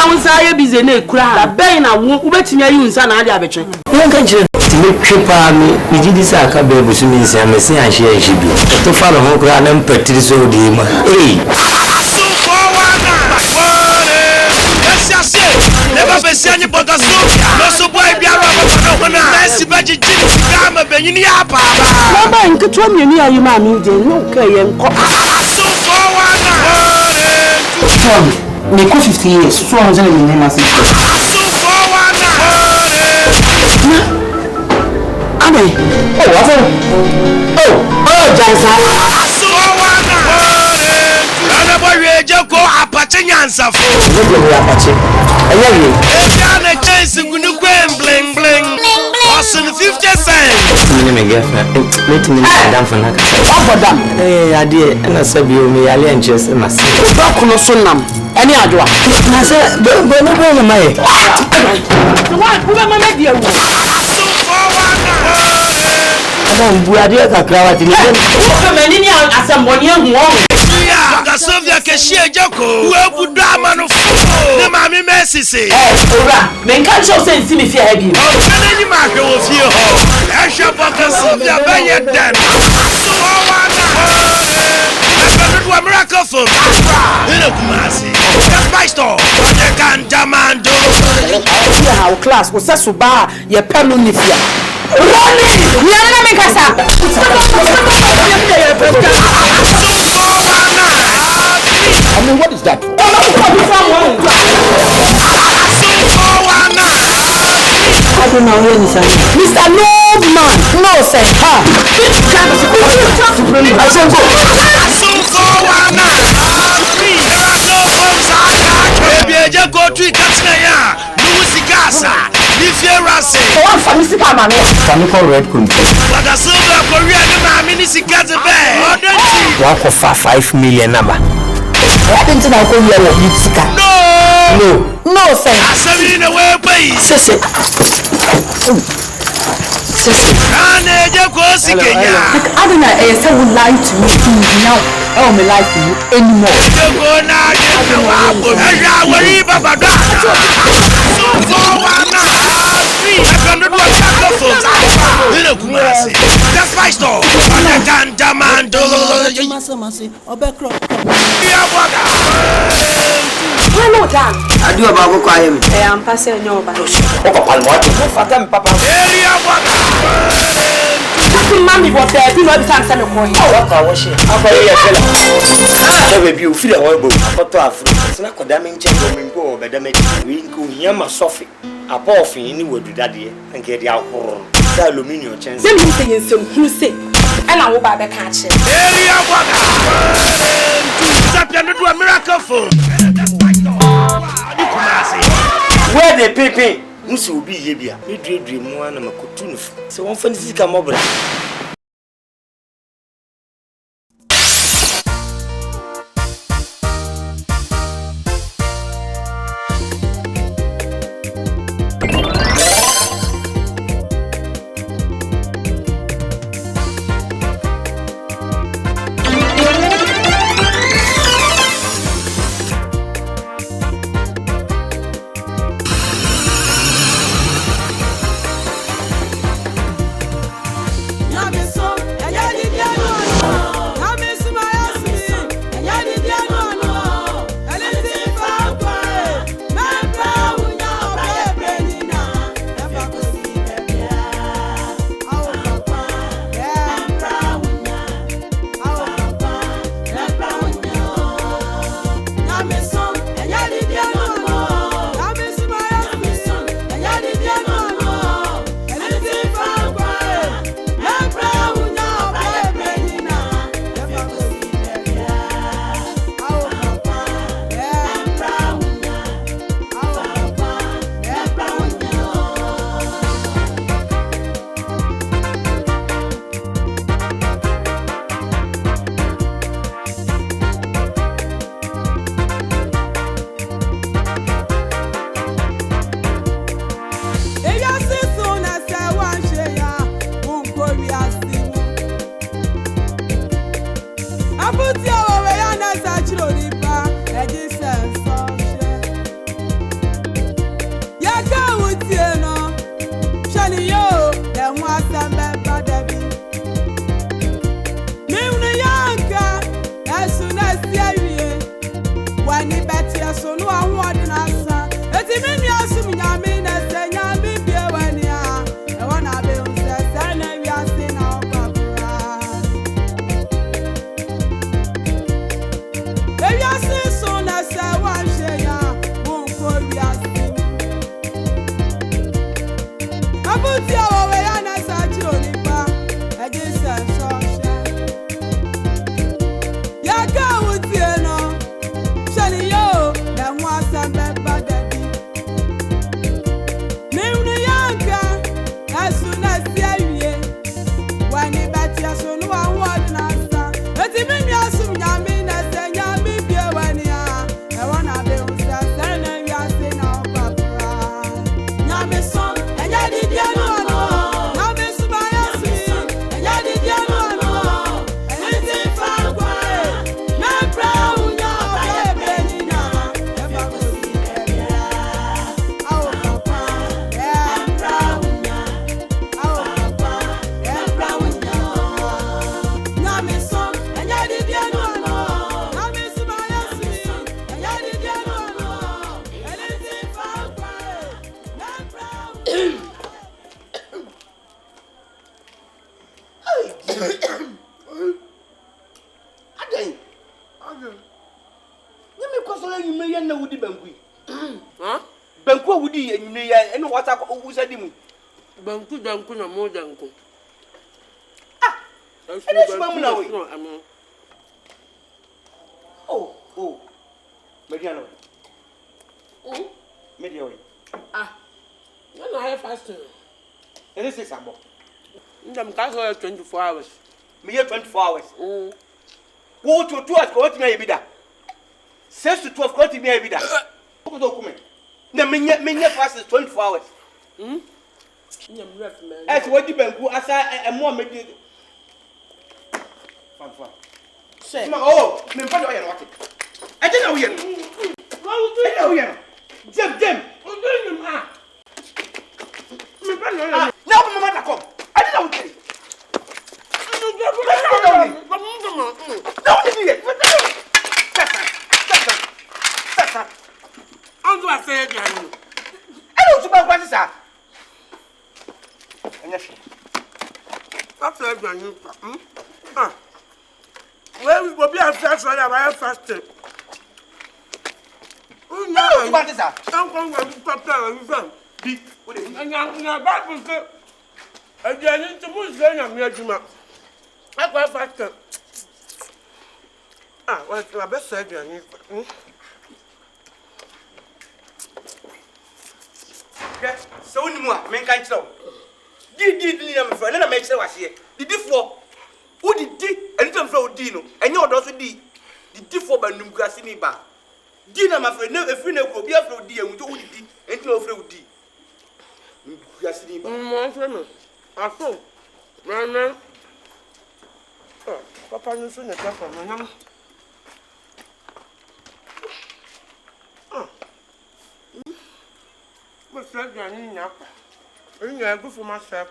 unsa busy na ekura ben na wo betimi ayi unsa na ade abetwe won kan kire me kwepa me igidi sa aka bebu so mi nsia me se ahye ahye bi to fa ho kura na mpatiri so di ma so forwana never be seen but so no so boy biara ba na Messi baji jini kama benyini apa baba nketwa mieni ayi ma mi je no kaye nko so forwana me ko 50 years so on zele ni ma se so forwana abe wafu jansa so forwana ana boy ejeko apache nyansa fo apache ayaye na chase ngunu bling bling Austin 50 cents me girlfriend let me down for naka oboda ade na sabi o me yale anches ma se bakuno so nam eni adwa na se bo no bo ma ye wa ku be mama dia wu so forwana bu ade kakra wa tili me ni asamboni ehu o Sylvia Keshia Joko, who would drama no the Mammy Messi say, men can't show sense in if you have you. Any market will feel home. I shall put Sylvia Bayard then. So, Miraculous in a Kumasi. My store, I can't demand. Our class was such a bar, your penunifia. Ronnie, we are make us up. I mean, what is that? I don't know who is Mr. No man, no sir. Red country. Walk of 5 million number. What didn't I call you? No, sir. I said in a way, please. I don't know if I would lie to you now. I won't lie to you anymore. That's my store. I can't demand. Hello, Dan. I do about go quiet. I'm passing your back. Papa. Mommy was there. Do not be time to coin. What I wash it. I you feel a horrible. But to have not condemning check when we go, but damage we go here, my Sophie. A poor thing anywhere to that year and get the alcohol. The aluminium chance. Then you say some who say, and I will buy the catch. To a miracle phone. Where the people must be here. We dream one of my cotton. So one fancy come over. Banku na mo danku. Ah, ene suma muna we. Oh. Mediano. Media we. Ah. No I fasting. Ene se sabo. Ndam ka so 24 hours. Me 24 hours. Go to 2 hours ko ti me bida. 6 to 12 ko ti me bida. Ko to kuma. Na me fast 24 hours. As what you been as I am more maybe. Fun. Say, oh, me put on what? I don't know yet. Jim. Now, Mamma, come. I don't know. I'm going to say again. I don't know what is that. That's a good one. Well, we will be a fast one. I have fasted. No, what is that? I'm going to stop there. And I'm back with it. Again, it's a Muslim. I'm here to make. I got fasted. What's my best idea? So, no more. Men can't tell. Did me for another make was here. The D4 who did anything from Dino, and you're also D. The D4 by Numgrasini bar. Dina, my friend, never free no be after D and do D and no free D. Numgrasini, my friend. I saw. Man. Papa, you shouldn't have for my what's that? I go for myself.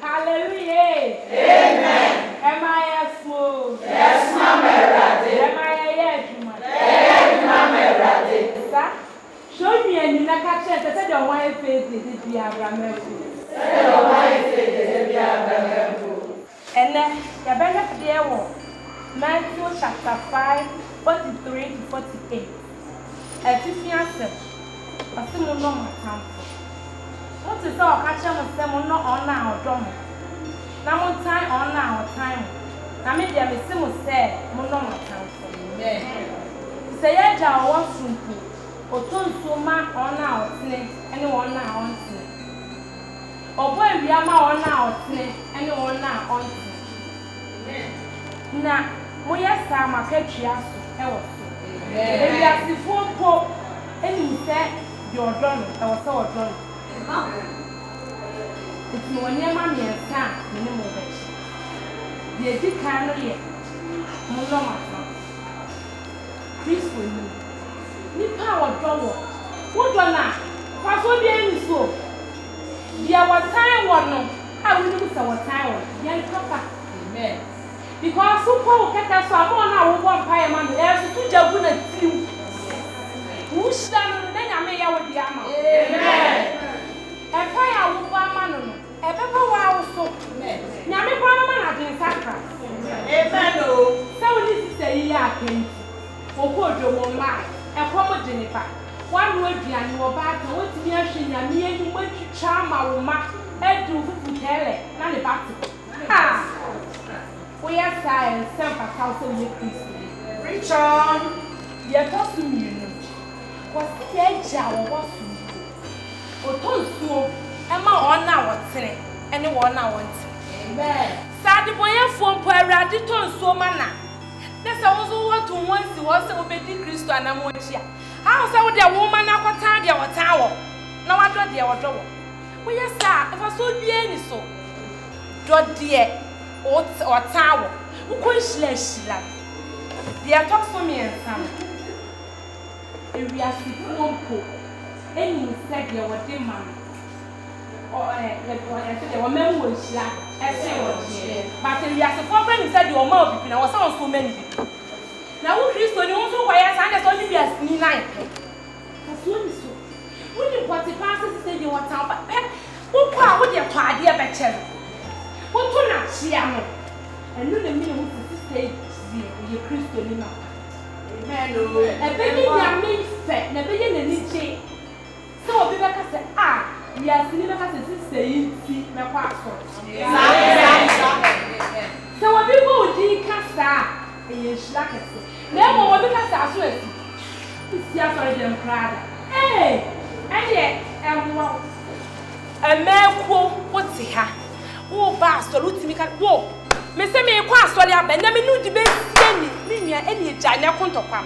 Hallelujah. Amen. Am I a smooth? Yes, Mama. Am I a yes, Mama? Show me and you not catch it. I said, your wife is the Abraham. And then your benefit there was Matthew chapter 5, 43 to 48. Ephesians said, I still know my time. What is all catching with them not on our drum? Now, one time on our time. Now, maybe I will still say, Mono time. Say, I want to. Otonsoma ona otne ene wona ontne obo ewiama ona otne ene wona ontne na moya sa makatwia so e wo so ewiasifo po eni se de odon e wo se odon itmo nyema miensa the Dicano, Monomata. Peaceful. Nipa or draw. What one now? What's what the end is so? There was time one no. I will lose our time. Young papa. Amen. Because who call Kaka Samon now one pie man, there's two jabuna few. Who stand then I may have the armor. Amen. A fire will man. A pepper wow so. Yammy Panama has been sacrificed. Amen. So this is a year. Okojo mo ma e komo Jennifer one road and you about to what me ahwenya me enu matwitwa ma wo ma edu fufu tele na le back ha we are science semper council ye Christ preach on ye talk to me was teacher wo su o ton suo e ma ona wo tere ene wo na wo tere amen sad boy fo mpo awrade ton suo ma na. That's also what to once was obeying Christ and Amotia. How so the woman I got tired of a tower? No, I got the door. We are sad if I so be any so. Drop dear or tower. Who could slash like? They are talks for me and some. If we are sick, and you said there was a man. Or I said there were men who was like. But we are supporting said you are more people. I was so many people. Now, who Christ when you also why I signed only be as me nine. That's what is so. When you put the passes say you want to, but who call with your party a better? What to not see? And you the meaning who say you Christian now. Amen. A baby, I mean, fat, never in any change. So, we like I said, ah. Yes, you know what is saying, see my passport. So what people do casta, and you slack it. Never what because I swear. It's just for them crowd. Hey, and yet, a man what's he ha? Oh, bastard, look to me, can't walk. Mr. May pass all your bend, I mean, no debate any giant contoquam.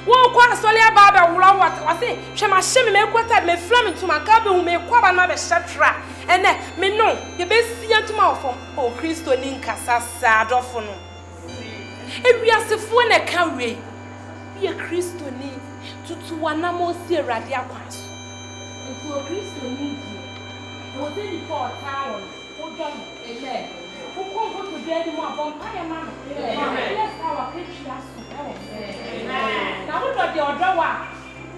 Wọ́n kwa sọ́lẹ̀ baba wúlọ́ wọ́n sẹ́ ṣe ma ṣe mi mẹ́kọ́ tàbí mẹ́ fúlẹ́mì tó ma kábẹ̀ wọ́n mẹ́kọ́ bá ma bẹ̀ ṣẹ́tra ẹnẹ́ mi nù yẹ bẹ́ sí yẹn tó ma wọ̀ fún o Kristo ní nkasa sáadọ́ fún un. Ewi asefo na ka we yẹ Kristo ní tutu wa na mo si Awurade akwaso. Nti o Kristo ní di o de ni for town o don amen. O ko ko to de ni mo abon pa ya ma no. Amen. Let's our Christian amen. Now what do the other one?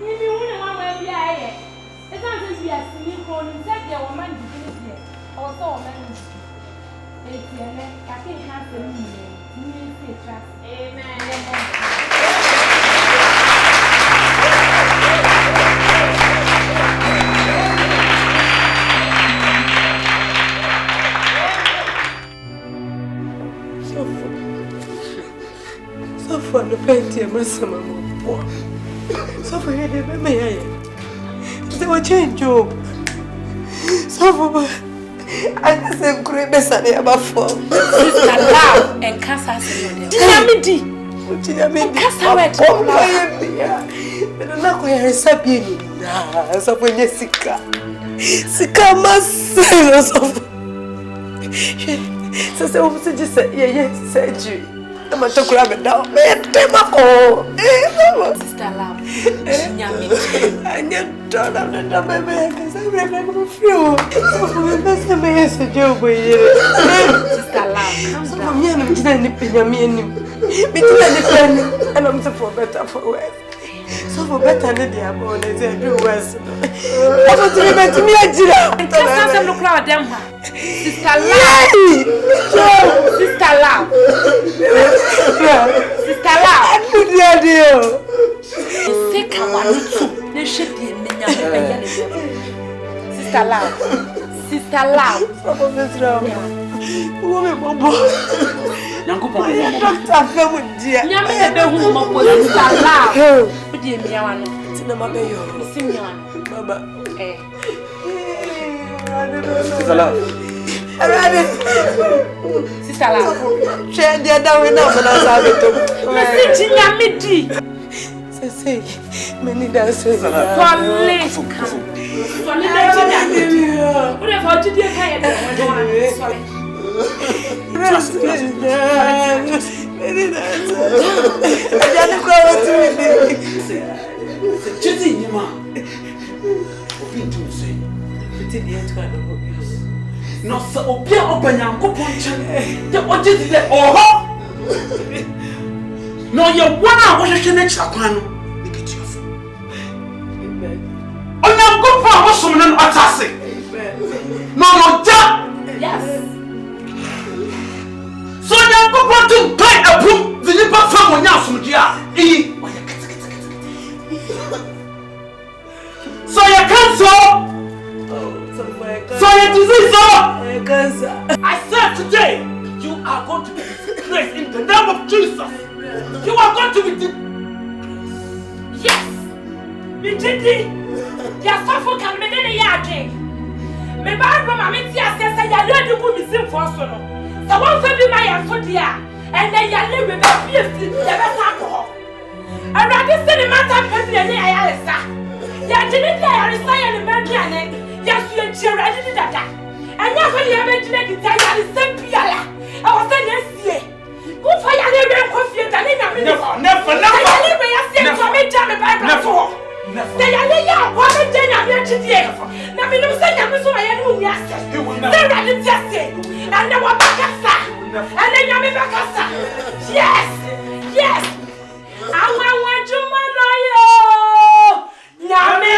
Maybe one one will be a it's not as if you are seeing for inside the woman here. Also, a man is I think half the meaning. Amen. So for the petty, my son. So for you, may I? They were change job. So for I just am great best about form. Sister Love and Casa. Tiamidi. Casa went to I don't know where I said you. So when you sika myself. So say what you say? Yeah, said you. I'm going to grab it down. Sister Love, I'm done. I'm not my man because I'm ready to feel. That's the message you will. Sister Love, so I'm here to tell you, and I'm for better for worse. So for better than the amount is every worse. I want to remember to me a deal. And look at them. Sister Love. Sister Love. Sister Love. Good idea. Sister Love. Sister Love. Woman, Doctor, family, dear. Sister Love. Dear Miano. Cinema Bayo. Simeon. Baba. Sister Love. Sister Love. Share the other way now, but I saw it. Message Yamidi. Say, many dances. Solid. What if I did your hair? No, so open open and go punch. The budget is there. Oh, no, you're 1 hour. What's your next one? Make it your phone. Oh, now go for what's someone attacking. No, no, yes. So now go for to buy a boom. The liver from one house from Gia. So you cancel. So you disease. I said today, you are going to be disgraced in the name of Jesus. You are going to be Yes! Me didi! Ya suffer can me dey ya again. Me ba ro ma me ti asese ya le di ku mi sim for so no. So won fa bi ma ya so dia. And then ya le we be fi ya be sa ko. Arade se ni mata president ni aya resa. Ya didi dia ya resa ya ni me dia ne. Ya su ya chi arade di dada. Anya ko ya be didi di ta ya resa biala. I was saying yes. Who fire the real coffee and I never. They are laying out one day. I'm here today. Now, we don't say I'm so I am yesterday. They're ready to say, and now I'm back at that. And then I'm back at that. Yes, yes. I want you, man. Yammy,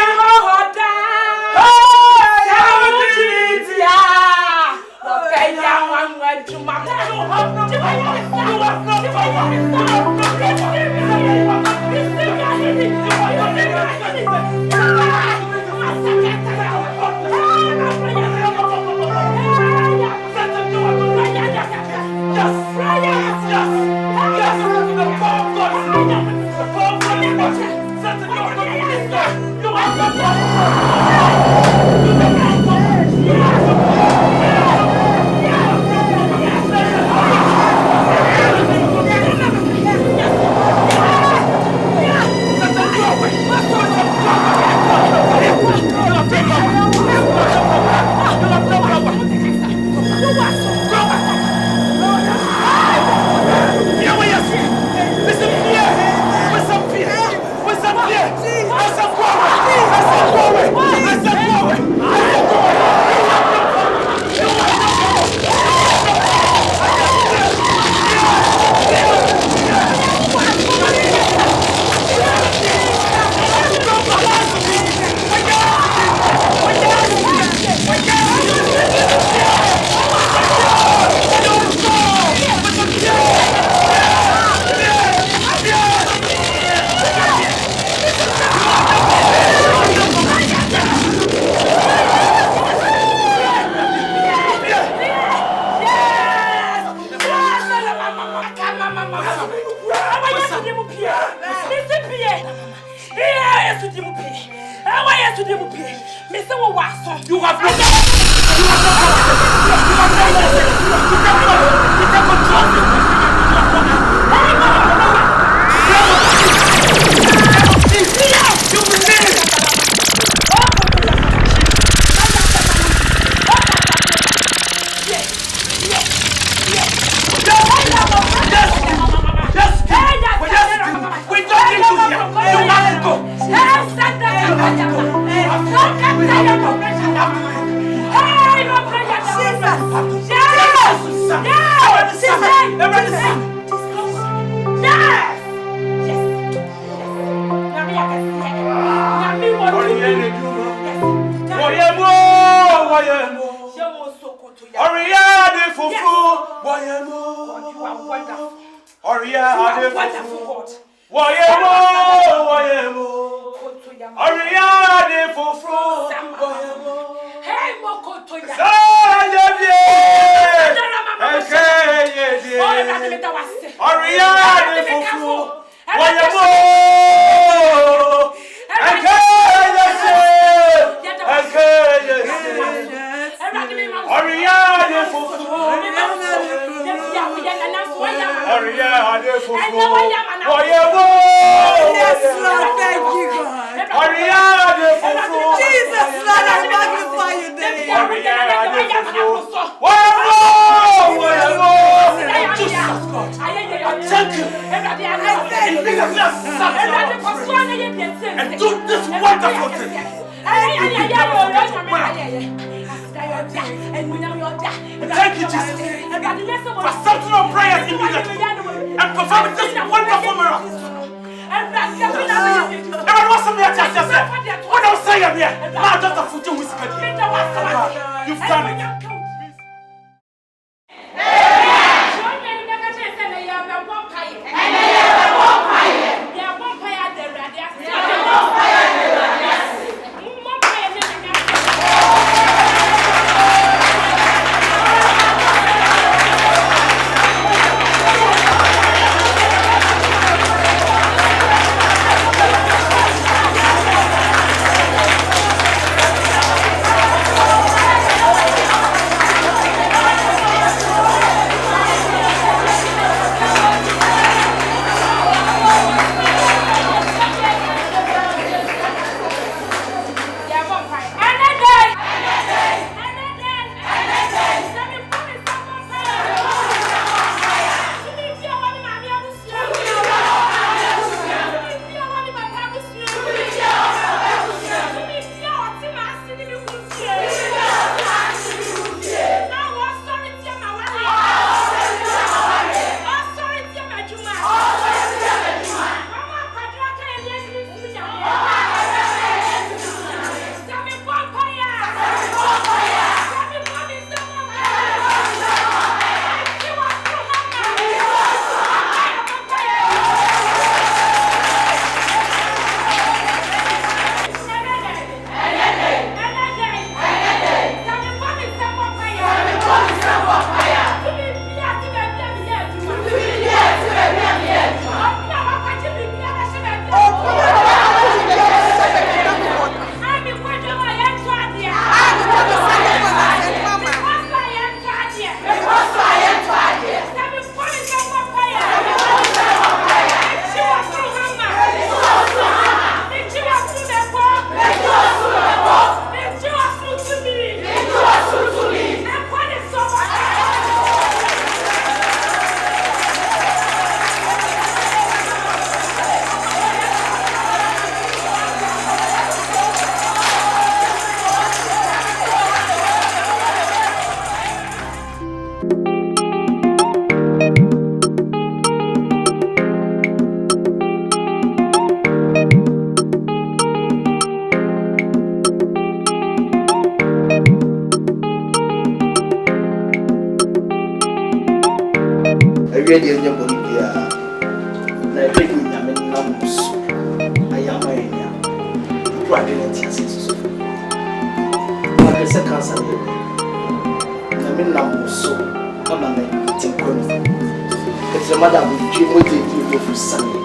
For accepting our prayers immediately and performing this wonderful miracle. Everyone wants something to say. What I'm saying here, not just a foot in whiskey. You've done it. Ready in your body, dear. Like taking them in numbers. I am my area. What didn't you say so? Like a second Sunday. I'm in numbers, so I'm a meeting. It's a matter of dream with you for Sunday.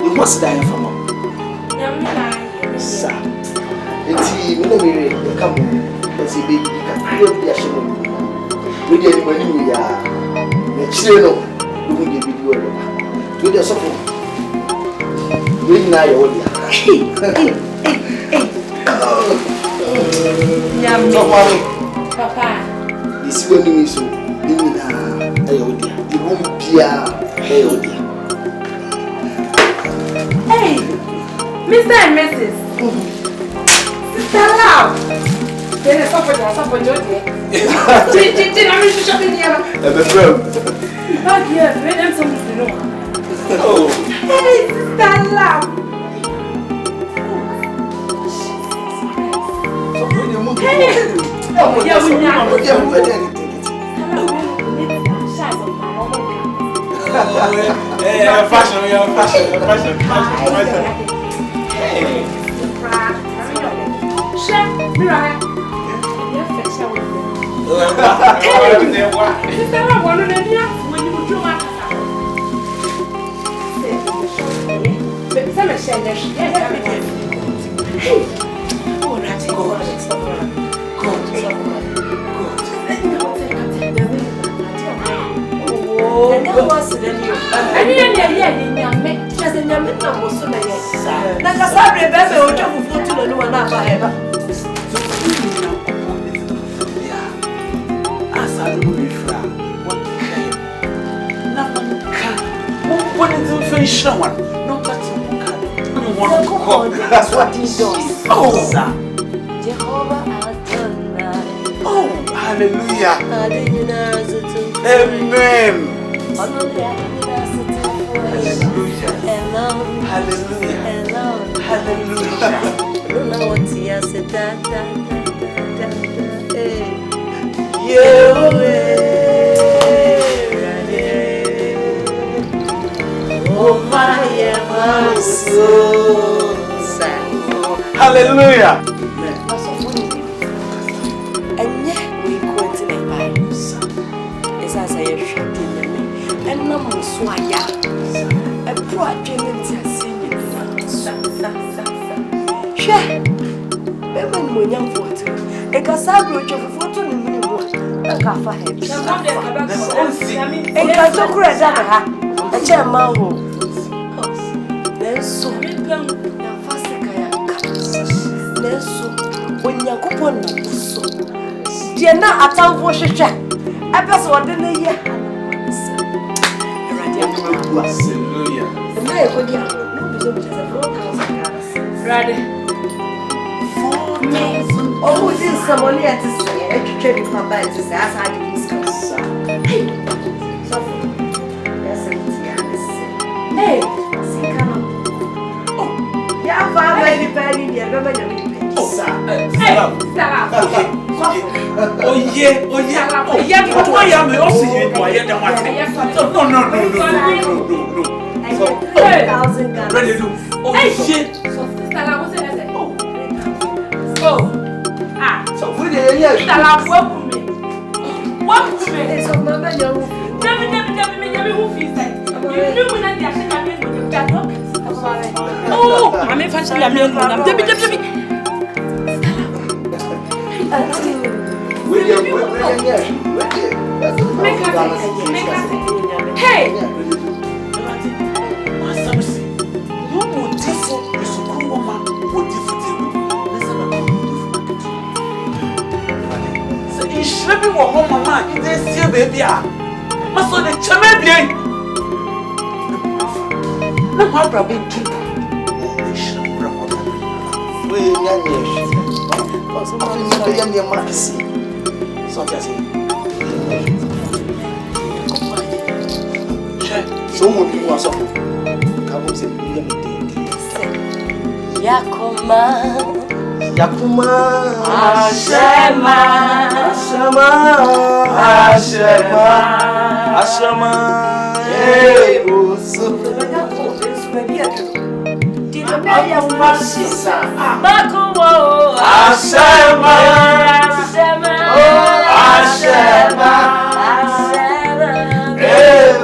You must die from him. Sir, it's him, the company. As he be, you can create the assurance. We get money, we are. Chino, you will give you a to the sofa. We know your Papa, this will be so. You won't be a hey, Mr. and Mrs. Sister Love. Then a supper, Jody. Did I mean to shop in here? Oh, yes, let them something to know. Oh, Hey, Sister Love. Hey, oh, yeah, we know. Fashion. Chef, Miraculous. Sister Love, one of the when you do my that's what he does. Oh, Jehovah Adonai. Oh, Hallelujah. Amen. Hallelujah. Hallelujah. Hallelujah. And yet we quote in a Bible. As I say, you're shooting me. And no more swaya. A project in Tassini. Share. Even when young photo. A cassabro of photo in the minimum. A caffa head. A catocra. A chair mango. Then so. When you're coupon, so dear, now I told for shit. I pass one day. Hallelujah. The man could get 4,000. Oh, who did someone here to say? I could trade with my bed to say, as I did this. Hey, see, come on. Oh, yeah, I'm very penny. Remember the Oh yeah. Oh yeah. But why am I also here? Why am I? No. 3,000 guns. Ready to do? Oh shit. So we dey here. I'm fancy I'm hey! Sleeping with home, mama. You didn't see baby. My son, the champion. No, my brother, We someone who was OSOFO. Come say Yakuma. Ashama. Hey, Usu. Ashama. Hey.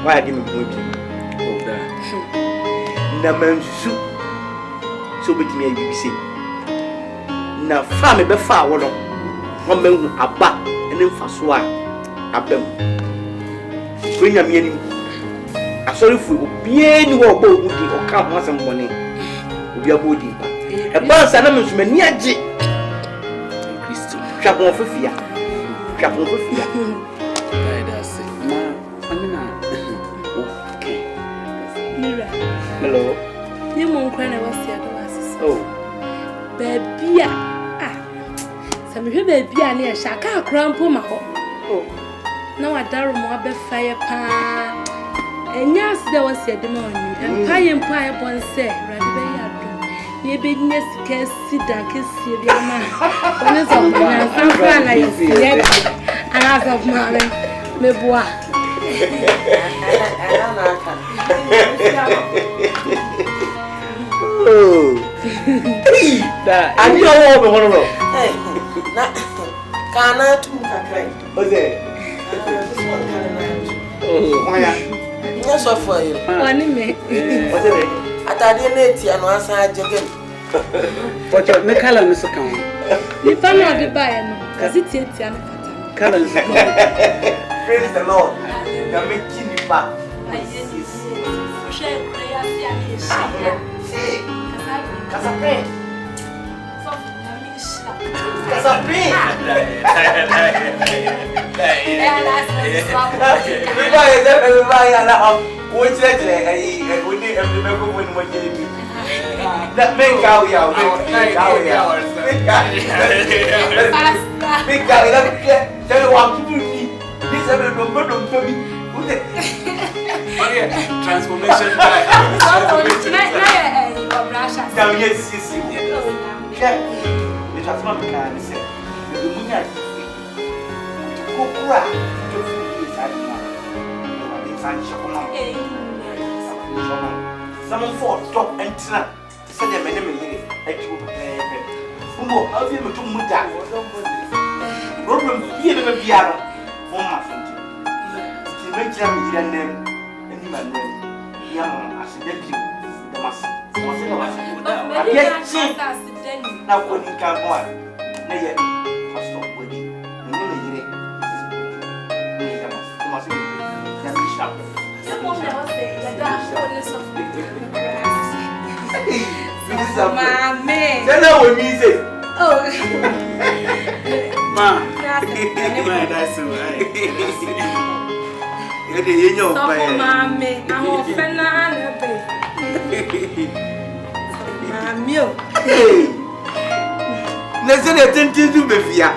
Why didn't you want to? So with me, you see. Now, family before one of them abba and then for swa abem. Bring a meaning. I sorry for be any war boat would or come once and money. We are body. A bus and I'm near J. Chapon for fear. Chapon for fear. that's it. Ma, okay. Mira. Hello. You won't cry never see a glasses. Oh. Baby, some baby, I near Shaka crampo my home. Oh. Now I don't want to fire pan. And yes, there was a demon, and pie and pie upon say, rather. You business can sit down, kiss you, man. When it's on my friend, like yet, and as of my me bois. Oh, that I don't know. Hey, can I do that? What's it? Oh, yes, of for you. Only me. What's it? I didn't see an answer again. But your Nicola is a count. You found out the buyer, because it's a Color is a count. Praise the Lord. You're making it back. Transformation Someone for stop and snap. Said the men I do prepare. Who how do you to Muda? Problem here never be out. One month. She makes them either name any man name. Young as a debut. The mass. Yes, now when you come on. Nay, yet, I stop with you. You must be sharp. MAAME. Then I will meet it. Oh, Ma, that's right. You know, MAAME. I'm a fan MAAME. let's say a tendency to be here.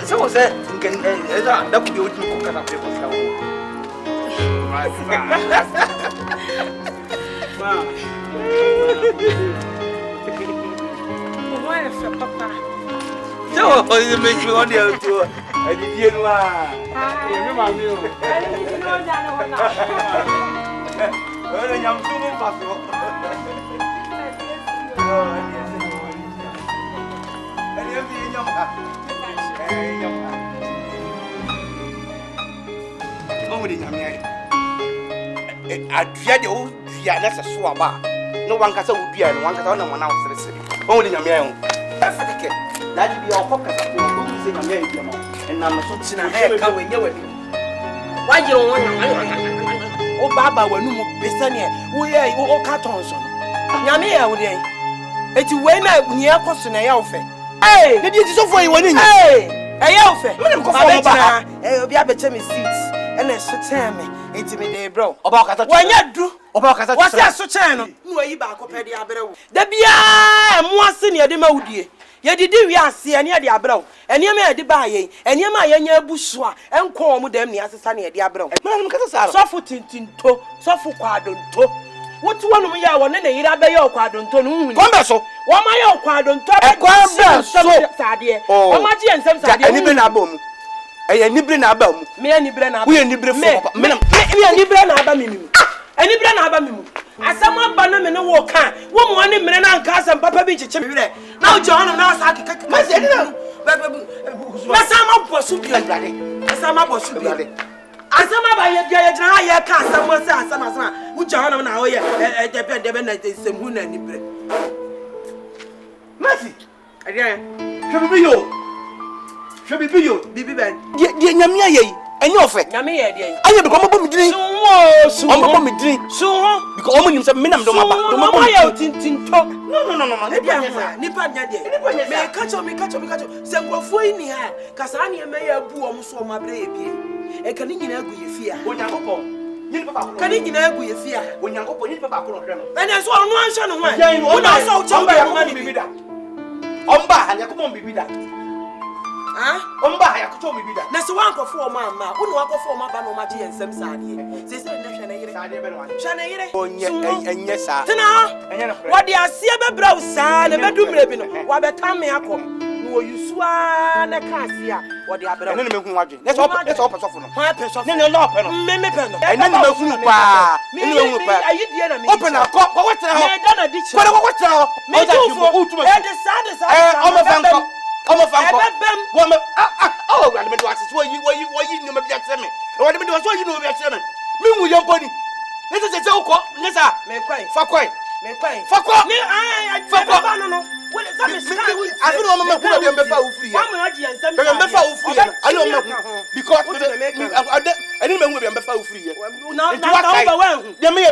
Someone said, that could be what you cook up people. Papa. So, you make me on the other tour. I didn't know. I didn't know that. Well, I'm too much. I fear the old fear, that's a swabba. No one can say would be and one can on one house for the city. Only a meal. That be our pocket. And I'm so tin and hair coming your way. Why you don't want oh, Baba, when you be sunny, we are all cartons. Yamia, would they? It's when I near question a outfit. Hey, did you so for you? Hey, a outfit. I'll be able to me seats and then so tell me. Intimidate, bro. About when you do about what's that so channel? No, you back up at the Abro. The Bia, more senior the Maudi. You did we are see any of the Abro, and you may buy, and you may your bushwa, and call with them near Sunny at the Abro. Madam Casasa, suffer tinto, suffer quadron to. What one we are one and a Irabe quadron to Combasso? One my quadron to a quadron, some sadia, or Magie and some sadia, and even a boom. I nibble abam, me and Nibran, we and Nibran, me and Nibran abaminu. And Nibran abaminu. As someone banner me no walk, one morning, men and cars and Papa Beach. Now, John and us, I Masama bosubi awurade. Masama bosubi awurade. Asama ba ye bia ye jira ye ka asama se asama. Uja hono na ho ye debe na semhu na nibre. Mercy. Adian. Hwe bibi yo. Bibi ben. Die nyame ayi. Enye ofe. Nyame ye de. Aye be ko mo mi dini. Suwo. Omo bo mi dini. Suwo. Because omo nim se me nam do maba. Do mo ya tintin to. No. Nipa nya de. Me kacho. Se nkrofo yi ni ha. Kasa na me ya bu omo so ma bre ye bie. E kan nyina agu ye fia. Onyankopon. Nyini papa ko. Kan nyina agu ye fia. Onyankopon nyini papa ko no hwe no. Na so onu anhwe no ho. Yan Wo na so chomba ya ma ni bibida. Omba ha yakopon bibida. Ah? Omba ha yakopon bibida. Na so wan kofo o ma ma. Wo no akofo o ma ba no ma je ensem saade. Se se na hwe na yire. Saade be no wa. Hwe na yire. Enye sa. Tena ha. Enye na. Wo de ase be bra wo saa na be dumre bi no. Wa be tam me akọ. No yusua na ka ase a wo de abra. Ene ne mehu wadwe. Let's up sofo no. Ha pe sofo. Ne no pe no. Me pe no. Ene ne mehu pa. Ene ne mehu pa. Ayi die na me. Open na ko wetena ho. Me da na di chi. Ko wetena ho. Me tufo. E de sa. Omo fanko. Ebebem. Wo me oh grande me do access wo yi no me bia tse me. Wo de me do so yi no me bia tse me. Me wu ye mponi. Ne se uko. Ne sa. Me kwai. Fa kwai. Me kwai. Fa kwa. Ni fa kwa no. Wo de sa me ska. Afi no me ku na bia me fa wo free. Wa me aji ensem. Me fa wo free. Ani o me because ani me hu bia me fa wo free. Na ba wa hu. De me ye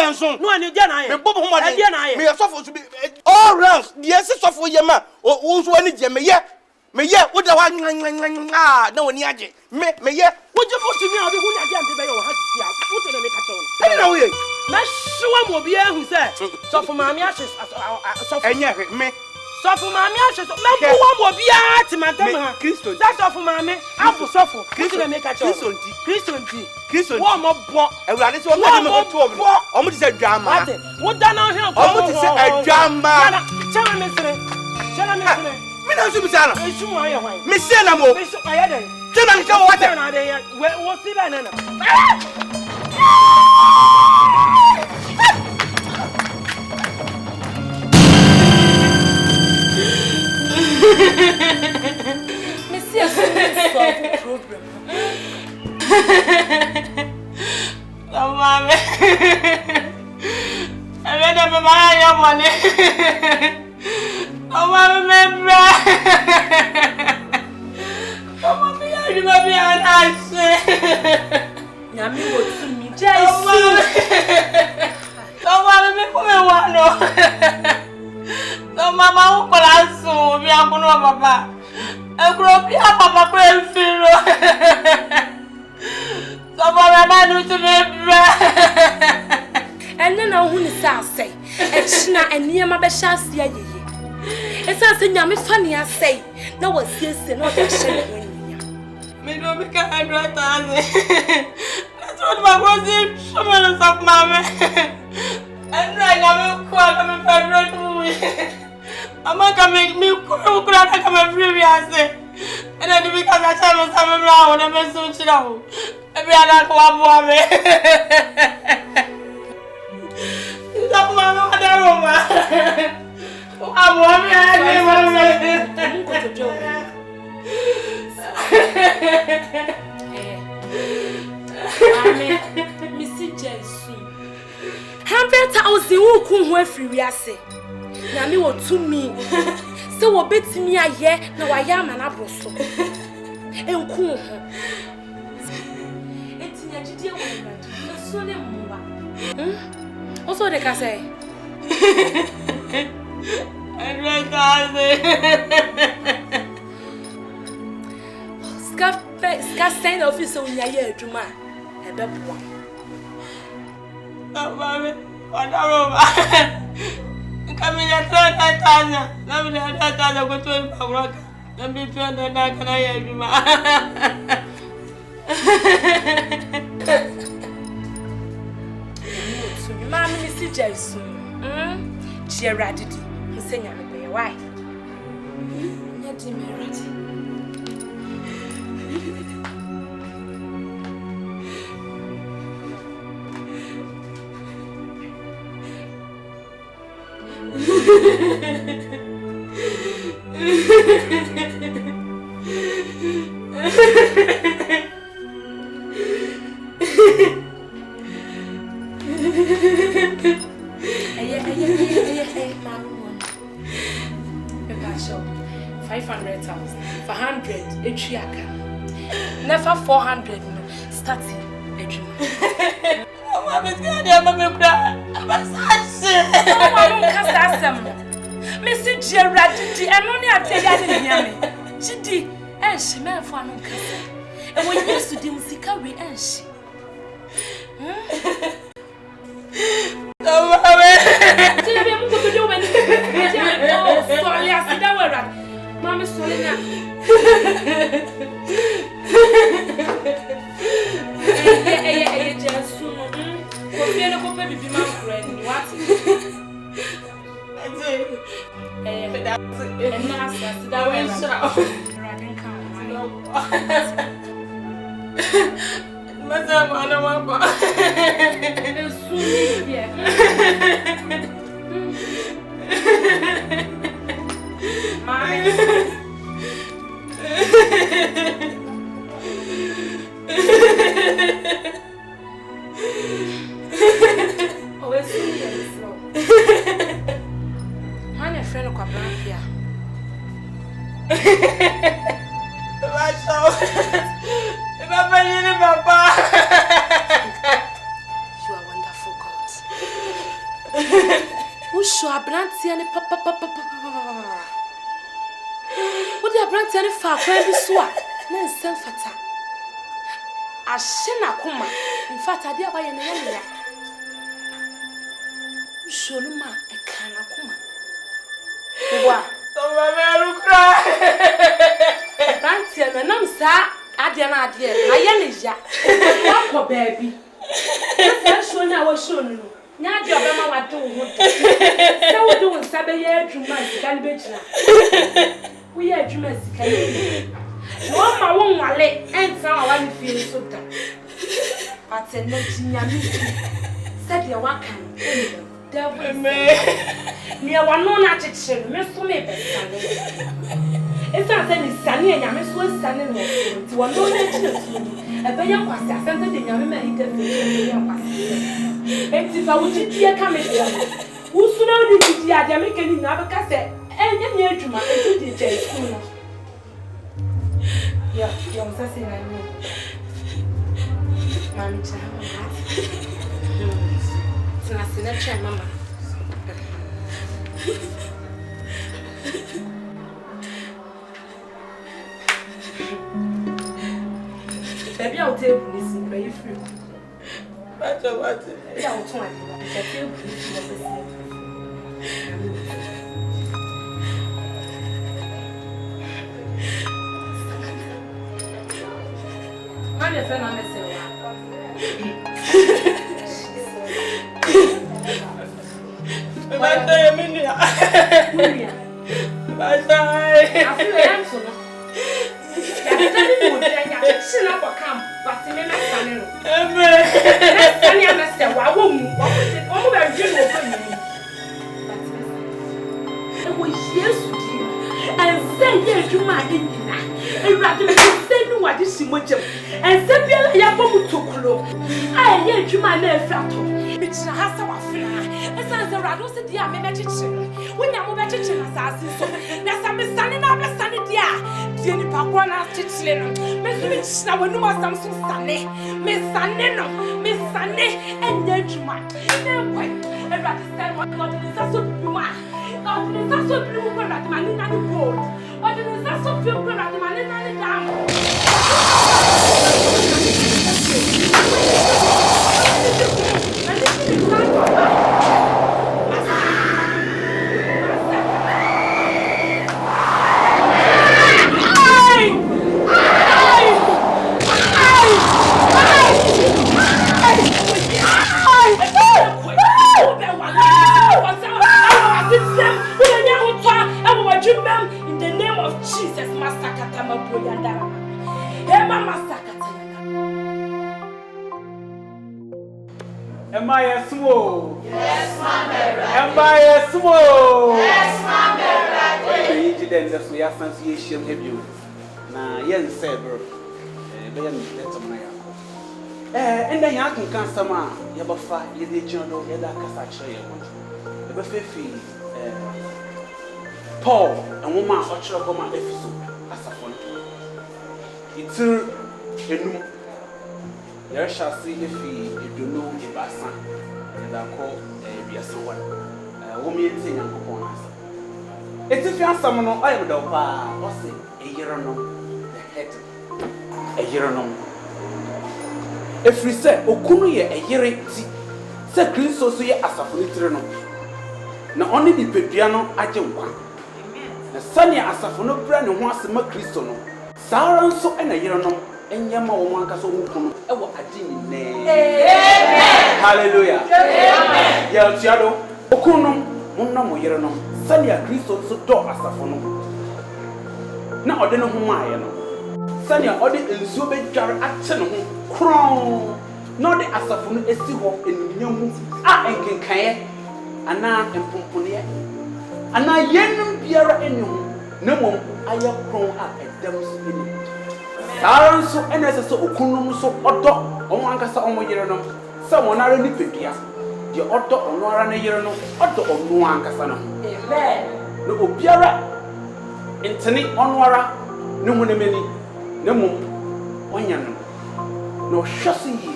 enso. No ani dia na ye. Me bobo hu ma de. Dia na ye. Me sofo so bi all round. De se sofo ye ma. Wo so ani je me ye wo da wa na woni age. Me ye wo je bo si mi a de hu na dia mbe be yo ha sisi a. Wo te na me ka cho no. Ani na wo ye. Na hwa mo bi ehu se. Sofo maami ahye sofo. Enye hwe me. Sofo maami ahye so. Me bo wa mo bi a timantem ha. Kristo. Sa sofo maami afu sofo. Kristo na me ka cho. Kristo. Wo mo bo. Ewurade se o me me to o me. Omo ti se dwama. Ate. Wo da na he ko. Omo ti se adwama. Chama me sere. Me na so bi sa no. Esu mo aye hwan. Me se na mo. Me so aye den. Chema nka wo wate. Na de wo si ba na na. Messi a solve problem. Mama, I made up my money. Oh, mama, oh, you may be an answer. Yami go to me, Jason. Oh, mama, me come and no, mama, who call us so? We are going to papa. I grew up here, papa, Somebody man to me. And then I who say, and Shina and Niama Beshasia ye. It's as in Yami funny, I say, no one sees the not a shame. Me don't be kind of that's what my was someone of mamma. And right now, I'm quite a federal. I'm not going to make me cry. I come and free me. And then because I tell myself around and I'm so chill. Maybe I don't want more. Stop, Mama. I don't want. I want me. Missy Jason. How better I was the who come where free we are say. Yami wo to me. So wo beti me aye na wa ya ma na broso. Enku ho. Etinya gidi e wo na so ne mwa. Also de ka say. Ska send office on ya ye adwuma e be boa. Mama, what Kami na tanya, nami na tanya ko tuwe pagroka. Nami tuwe na kana ya bima. Mama ni si Jason. Chira didi. Musenya me be why? Nya di me rati. $500,000 for 100 echiaka. Never 400 starting bedroom. Mama, it's going to be cry. I'm a Missy Gerard, and only I tell you, she did, and she meant for no cousin. And we used to do musicary and she. No, sorry, I said that word. Mamma, sorry now. Hey, just soon. Go baby, be my friend. What? And that's that way. Kuma. In fact, I did buy an area. Shonuma, a can of Kuma. What? Oh, cry. Brantian, and I'm sad. Adiana, dear. I am ya. What, baby? That's when I was shown you. Now, your mamma doing so doing Sabaya Jumas, can be. We are Jumas, can be. No, my one wallet, and so I want to feel so done. But said no said you walk devil near one no natural, Miss Maybe. It's not any sunny and I miss one standing to one no natural. A very young pastor sent the young man and if I would see coming, who soon only did the American in Abacassa and then near to my DJ. Yeah, young Sassy, I know. Mammy, it's not a chair, Mamma. Maybe I'll tell you this in very free. What? Yeah, I'll tell you. I'm a friend of myself. And some people are going to grow. I hear you, my little flatter. It's a house of Africa. As a rattle, said, dear, my kitchen. When I'm over kitchen, assassin, that's a standing up a sunny dear. Jenny Paquana, Chichlin. Miss now, no more something sunny. Miss Sanino, Miss Sunday, and Gentleman. No way. And rather what God is also blue. God is also blue when at Manina the board. What is also feel when at Manina the down. In the name of Jesus, Masakatama Boyanda. Am I a swole? Yes, Mama. Am I a swole? Yes, Mama. yɛgye dɛ ndɛ so yɛasan so yɛhyia mu ha bio na yɛnsɛ bro bɛyɛ no lɛtɔm na yɛakɔ ndɛ yɛn akenka nsɛm a yɛbɛfa yɛde gyina do yɛde akasa akyerɛ yɛn ho yɛbɛfa fii Paul nwoma a ɔkyerɛ kɔm a Efeso asafo no itir enum yɛrehyɛ ase efii eduonu ebaasa yɛde akɔ ebiasa wɔ wɔn yɛntie Nyankopɔn ase etifi asɛm no ɔyɛ meda paa ɔse eyerenom the head eyerenom efiri sɛ okunu yɛ eyere ti sɛ Kristo so yɛ asafo no tiri no na ɔne nipadua no agye nkwa na sɛnea asafo no bra ne ho ase ma Kristo no saa ara nso ɛna yerenom ɛnyɛ ma wɔn ankasa wɔn kunu ɛwɔ agye nyinaa hallelujah yɛtua do okunu monna mo yerenom sɛnea Kristo nso dɔ asafo no na ɔde ne ho maayɛ no sɛnea ɔde nsuo bɛdware akyɛ ne ho kron na ɔde asafo no esi hɔ enunyam mu a nkenkaeɛ anaa mpomponeɛ anaa yɛnum biara ɛne ho na mmom ayɛ kron a ɛdam so ɛne saa ara nso ɛna ɛsɛ sɛ okunu nso ɔdɔ ɔmo ankasa ɔmo yerenom sɛ wɔn ara nipadua deɛ ɔdɔ ɔno ara ne yere no ɔdɔ ɔno ankasa no amen na obiara ntene ɔno ara ne ho ne mani na mmom ɔnya no na ɔhwɛ so yie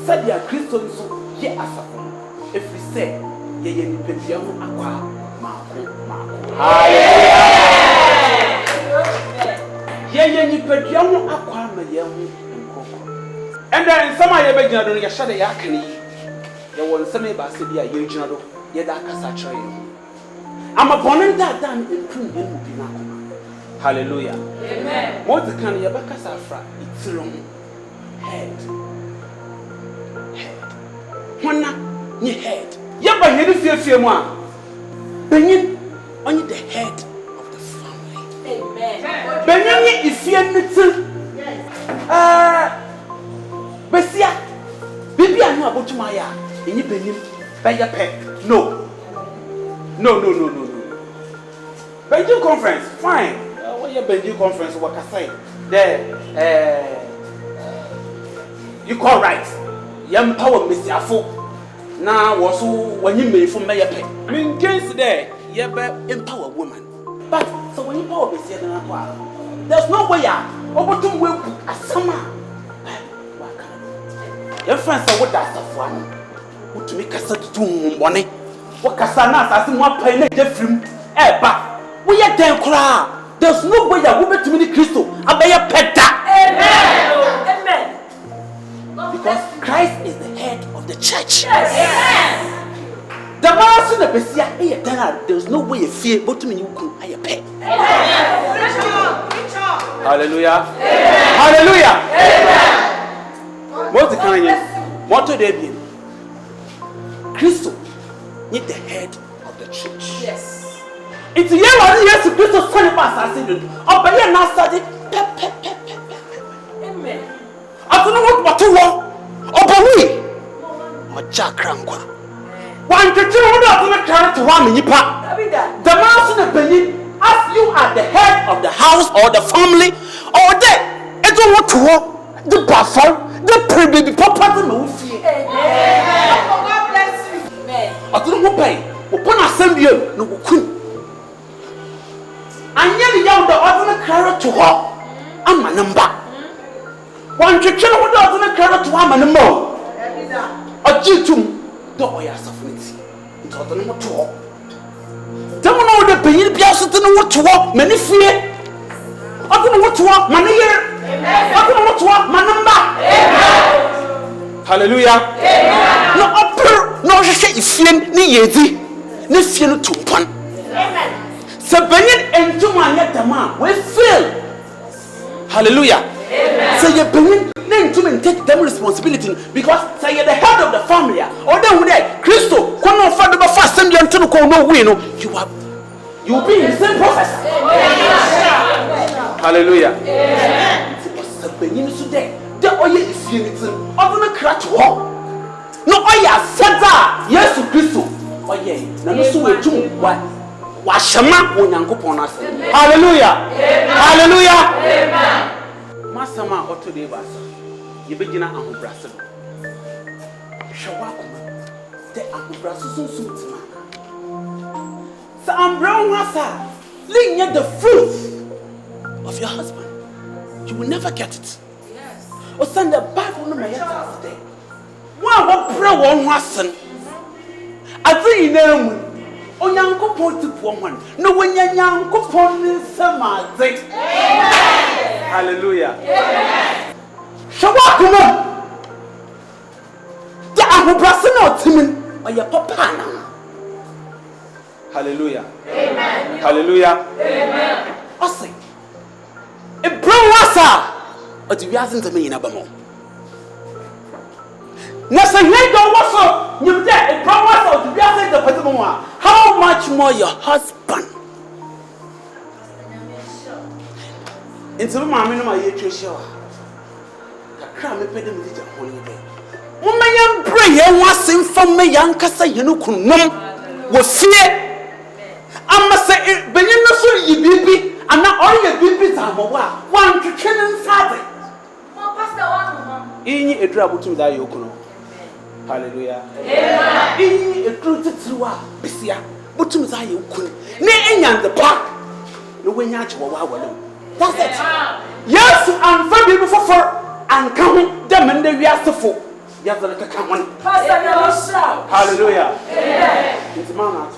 sɛdeɛ Kristo nso yɛ asafo no ɛfiri sɛ yɛyɛ nipadua ho akwa maako yɛyɛ nipadua ho akwa ma yɛn ho nkɔkɔ ɛnna nsɛm a yɛbɛgyina do no yɛhyɛ de yɛaka ne yi yɛwɔ nsɛm ebaasa bi a yɛgyina do yɛde akasa kyerɛ yɛn ama bɔne daadaa no ntrum yɛn mu bi n'akoma hallelujah amen mo di kan yɛbɛkasa afra itiri ho head hona nye head yɛba yɛn fiefie mu a benyin only the head of the family amen benyin nye ifie niti besia bibi anu abotuma ya enyi benim bɛyɛ pɛ no Benji conference fine what your Benji conference what I say there you call right yam power mesiafo na wo so wanyi mefo bɛyɛ pɛ I mean against there you be empower woman but so when you power mesia na kwa there's no way ya obotum we asama your friends are what that stuff one to make us do money. What Casana as one penny different eba. We are then cry. There's no way that woman to me Christo. I be a peta. Amen. Because Christ is the head of the church. Yes. The man in the Bessia, there's no way you fear, but to me you could I pet. Hallelujah. Hallelujah. What's the kind of what to they be? Christo need the head of the church. Yes. It's the year of yes Christo son of ASEIDU. Oh, but you're not studying. Amen. I don't know what to want. Oh, but we. My Jack Rankwa. One to two hundred to one minute. The master of Benin, as you are the head of the house or the family, or the it don't want to walk the buffer, the baby papa no fear. I don't know pay. Upon assembly, no could. And yet, the young ordinary carrot to her. I'm a number. One to kill with the ordinary carrot to one and more. A G2 do I ask of it. It's all the number to her. Don't know the penny piazza to know what to walk, many fear. I don't know what to walk, money here. I don't know what to walk, my number. Hallelujah. No upper. No, je sais ici ni yedi ni fien tumpan. Amen. So benyin entuma yetama we fail. Hallelujah. Amen. So you benyin na entuma take them responsibility because say you the head of the family or then we there Christo kono fa do ba fa assembly ntunu ko no we no you will be in the same process. Amen. Hallelujah. Amen. So benyin so there the oye ifie nitin odun kra to ho. No, oh yeah, Santa, yes, Christo. Oh yeah, now no so we do what? washama onyankopon ase. Hallelujah. Hallelujah. Amen. Masama oto de basa. Yebegina ahobrase do. Hwa akoma. Te ahobrase sunsun tima. Sa ambra wasa. Linya the fruit of your husband. You will never get it. Yes. O send the Bible no mayeta today. Wa pray won wasen. Azi inemu. Onyankopon tipu won. No wenya nyankopon nsema zi. Amen. Hallelujah. Amen. Shawa kuma. Ya ahobrase na otimin. Oye papa na. Hallelujah. Amen. Hallelujah. Amen. Ose. E bro wasa. O ti wiase ntame yina bamo. Na say he don waso, nyim de e bro wasa o ti wiase ntame bamo a. How much more your husband? Into maame no ma ye twehye wa. Kakra me pede me dija ho ni de. Mo menya bre ye wase mfam me yankasa ye no kunnom. Wo fie amma say benyin no so yi bibi ana all ye bibi zamo wa wan twetwe nsade mo pastor wan mo inyi edura botum da ye okuno. Hallelujah. Amen. Inyi eduru titiriwa besia botum za ye okuno ne enyan the park no wenya achewo wa wale. That's it. Yes, and for people for and come them and the wiasefo yazale ka kan pastor no shout. Hallelujah. Amen. It's man out.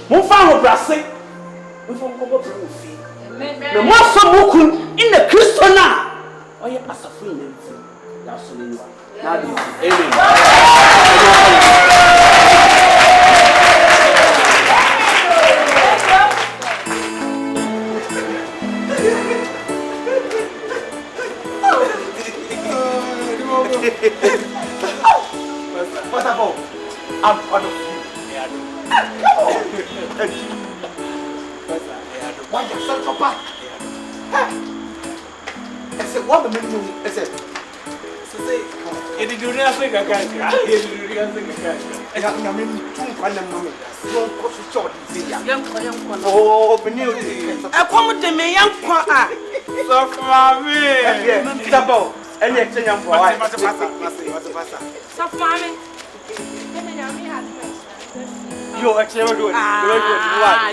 Mon fa brase mon fa ko bo fi na mo so mukun in the Christiana oye asafo in them ya so ni wa na di amen. What about I'm proud of you. Why you so papa? I said, what the man do? I said, it do not think I can't. I mean, two mommy. Oh, I come to me, young papa. So, mommy, and yet, young boy, so, mommy. You actually very good. Very good.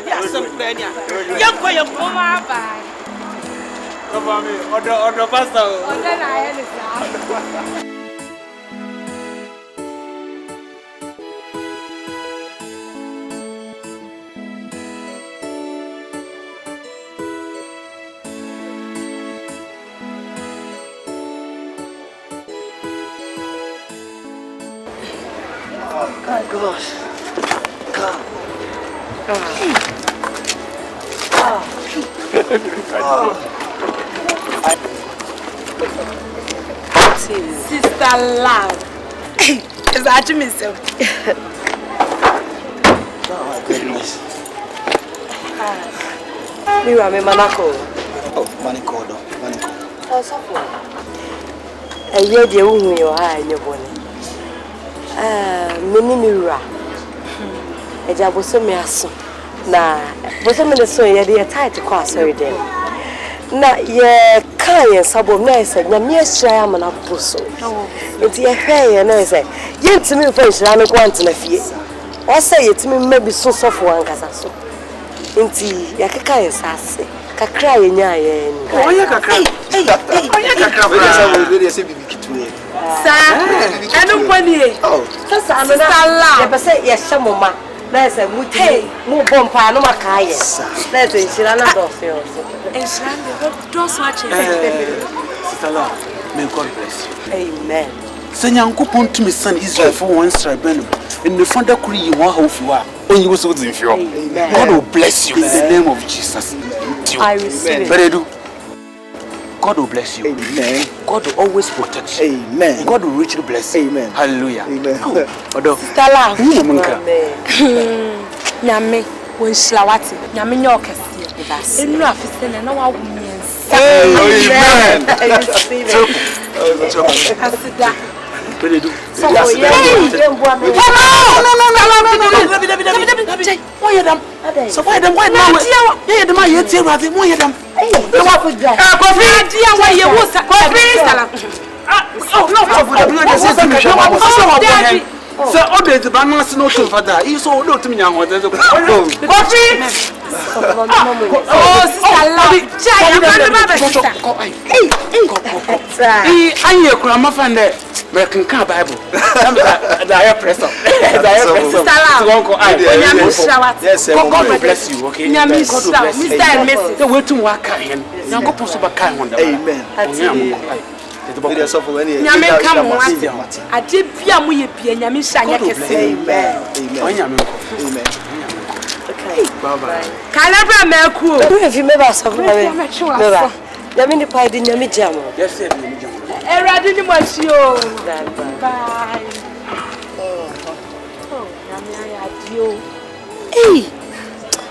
Yes, some plan. Young boy, your mama. Come on, me. Order pasta. Order I oh gosh. Sister love. Is that you miss it? Oh my goodness. You are me manako. Oh, maniko. Oh, so for. A year de wu yo ha enye boni. Mini mira. Eja boso me aso. Na boso me so ye de tight kwa sorry dem. Na ye kan ye sabo na ese nyame ahira am na boso. Enti ye hwe ye na ese ye ntimi fa ahira no kwa ntena fie. O say ye timi mabi so sofo ankasa so. Enti ya keka ye sase. Kakra ye nya ye ni. Oya kakra. Oya kakra. We dey say bibi kitwe. Sa, anu kwani. Oh. Sasa anu na. Ye pese ye hemoma. Na say muti. Mu bompa no makaye. Na say hira na do fe o. Hira do so ache. Sister Lord, may God bless you. Amen. Sanyankopon tumi san Israel for one stribenu. In the founder kuri yi wa hofiwa. Only was so in fear. God will bless you in the name of Jesus. I receive it. Beredu. God will bless you. Amen. God will always protect you. Amen. God will richly bless you. Amen. Hallelujah. Amen. Odo. Stella. Amen. Nyame won slawati. Nyame nyokesi. Enu afisene na wa wumiensa. Amen. I receive it. Asida. What they do? So yeah. Why you them? So why them? Why now? Yeah, them are yet here. Why you them? So all the bananas no to for that. You so no to me now. Coffee. Oh, sister, hey, I hear grandma find the American car Bible. The higher press up. The higher press up. Yes, God bless you. Okay. God bless you. Mr. and Mrs. The way to work here. Now go post up a car on the amen. Nyame come on. I did be a muy nyame shanya kese. Amen. Amen. Okay. Bye-bye. Kalabra meku. If you remember something, never. Nyame ni pa di nyame jamo. Yes, sir. Nyame jamo. Eradi ni mwashio. Bye. Oh, nyame ayadio. Hey.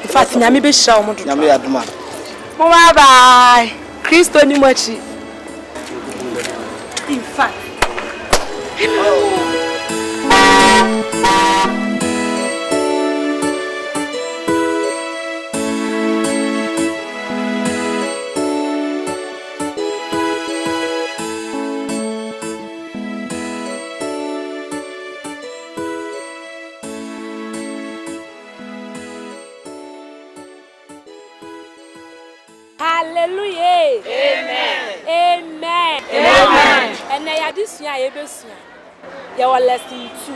In fact, nyame be sha omo do. Nyame aduma. Bye. Kristo ni mwachi. In fact. Hallelujah. Amen. Amen. Amen. And now this year you be soon. You are lesson 2.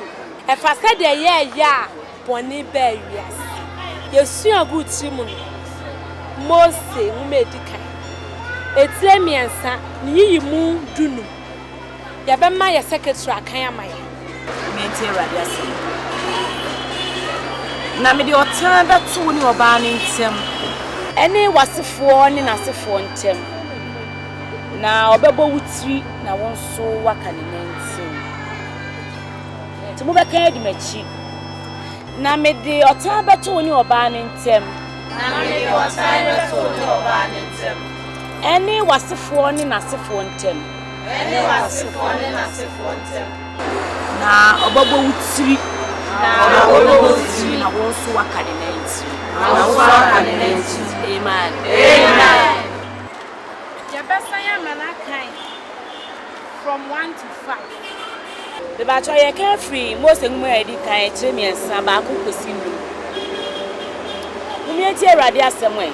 If I said the yeah, Bonnie bear yes. You see a good Simon. Mose who made the kind. It's let me answer. Ni mu dunu. Ya be my secretary kan my. Mente radiasi. Na me di otanda tu ni oba ni ntem. Ene wasefo ni nasefo ntem. Na obebo wutiri na wonso waka ne ntem. Ti mo be kan edi machi. Na me di otanda tu ni oba ni ntem. Na me di otanda tu ni oba ni ntem. Ene wasefo ni nasefo ntem. Ene wasefo ni nasefo ntem. Na obebo wutiri na obebo wutiri na wonso waka ne ntem. Amen. Amen. From 1 to 5. The battle you carefree, most of my kind Tremian Sabaku Cosino. You may tear Radia somewhere.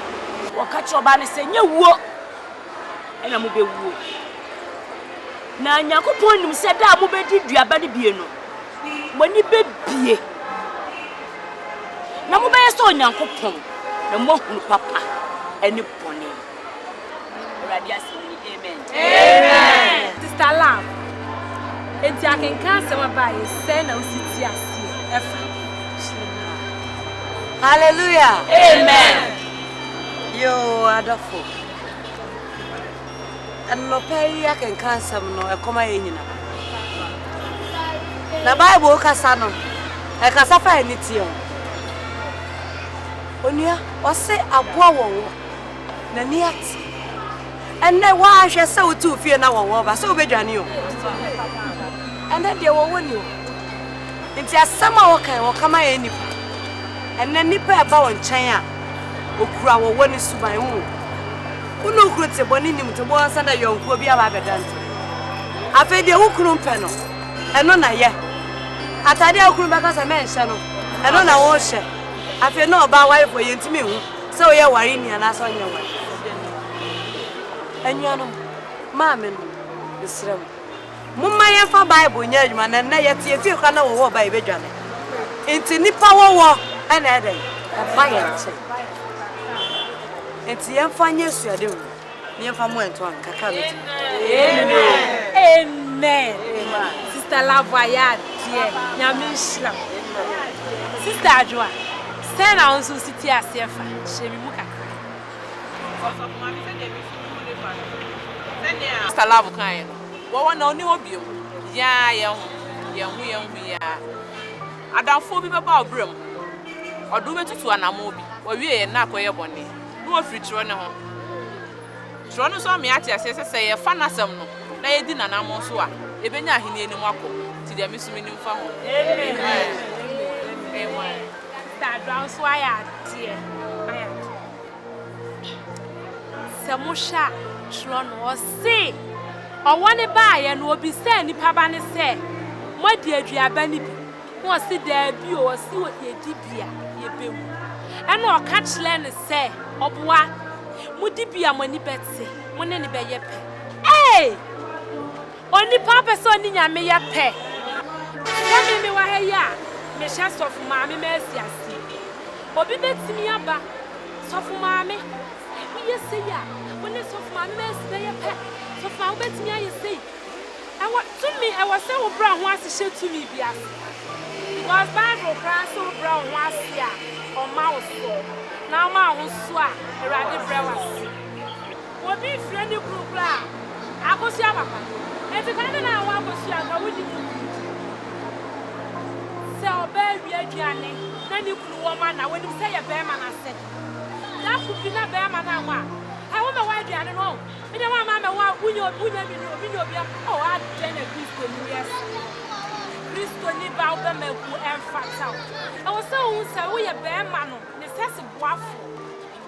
Or catch your banner saying, you walk and I will be woo. Now, Yakupon said that will be your body beano. When you be na mo be so nyankopon na mo hunu papa eni pone radia sini amen amen sister lam enti akenkan se ma ba ye se na usiti ase efa Hallelujah. Amen. Yo adafo no pay akenkan sam no ekoma ye nyina na Bible kasa no e kasa fa eniti o Onia, ose aboa wowo na ni ati enne wa ahwe se otu fie na wowo ba se obedwane o enne de wowo ni o nti asama wo kan wo kama ye nipa enne nipa e ba wo nchen a okura wowo ni suban hu uno okuru te boni nim to bo ansa na yonko bi aba bedante afa de okuru mpe no eno na ye atade okuru be kasa me nhye no eno na wo hye afi no ba wife for yentimi hu se o ye ware ni ana so nya wa anyano maame no bisrem mumma ye fa Bible nya adwuma na na ye tie fie kwa na wo ba ibedwane enti nipa wo ana eden ba ye nche enti ye fa nya suade hu ye fa mo ento an kaka beti amen sister Lavoya die nyame shlam sister Ajwa Sena on so city asefa shemi mu kakra Mr. Love kind. Wo na oni obiem. Ya ye hu ya. Adamfo bi beba obrem. Odu betutu anamo bi. Wo wie ye na akoye bone. No ofri tro ne ho. Tro no so me ate ase se ye fa nasem no. Na ye di nanamo so a ebenya ahini eni mu akọ. Ti dia mi sumi ni mfa ho. Amen. Amen. That brown swire dear. Samusha shron was say. Or one a buy and will be saying nipa bani say. Mo di aduaba ni bi. Mo si there bi o si what ye di bia ye be mu. And no catch land say obwa mo di bia mo ni betse. Mo ne ni be ye pe. Hey! Oni papa so ni nyame ye pe. Yami me wa ha ya. Me sha sofu maame mercy asi. Obi betimi aba. Sofu maame. Me ye say ya. When sofu maame mercy be ye pe. Sofu maame betimi aye say. I want to me I was say wo bra ho asihye to me bia. Because Bible class wo bra ho asia. O ma wo so. Na ma ho so a Erade bra wasi. Obi friend group la. Akosi abapa. Enti kan na wa akosi aga wodi mu. Se oba wi aduane na ni kunu wo ma na woni se ye be ma na se. Na ku bi na be ma na wa. Ha wo me wa aduane no. Me de wa ma me wa unyo bi no. Oh I den a Christo ni yes. Christo ni ba wo be ma ku emfata. E wo se wo se wo ye be ma no. Ne sese boafo.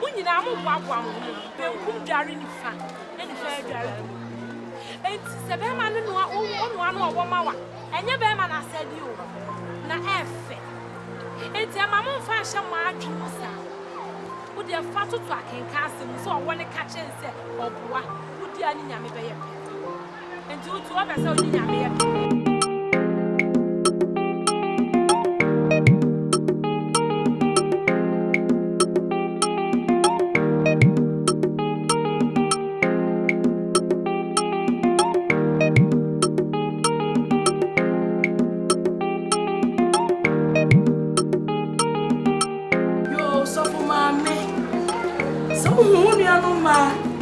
Unyina mo boaboa mo be nkum dware ni fa. Eni fa dware. Enti se be ma no no anu owo ma wa. Enye be ma na sedi o. Na efe. Enti ama mo fa hye mo adwemu sa. Wo de fa toto akenka asem so owo ne ka chen se oboa. Wo di ani nyame be ye pe. Enti wo tu o be se wo di nyame ye pe.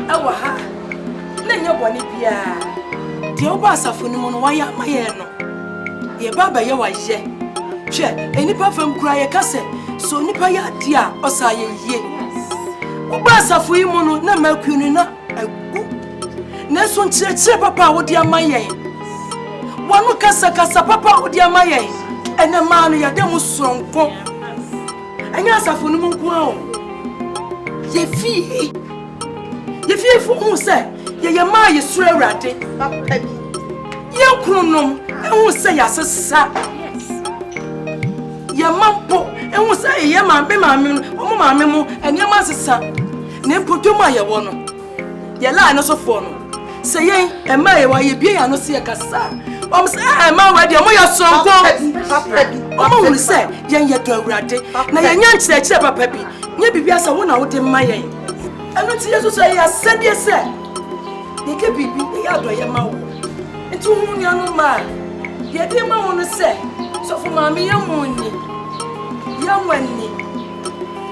Ewa ha na nye boni bia de oba asafo ni mo no waya maye no ye baba ye wa ye hwe enipa fam kura ye kase so nipa ya dia osa ye ye oba asafo yi mo no na makunu na agu na so nchire papa wo dia maye wonu kasa papa wo dia maye ene ma no ya de mu sonko enya asafo ni mo nko a o ye fi fu hu se ye ma ye sura Awurade papa bi ye krunom hu se ya sesa ye mampo hu se ye ma be ma me o ma me mu ene ma sesa ne mpodom a ye wo no ye la no sofo no se ye e ma ye wa ye bie ya no se ye kasa o se e ma wa de mo ye sonko papa bi o ma hu se ye ye do Awurade na ye nya nkyerɛ papa bi nye bibia se wo na wo de ma ye anu ti Yesu so ya sedie se ye ke bibi ya do ye ma wo nti hu nya no ma ye de ma wo no se so fu ma me ye hu ni ye wani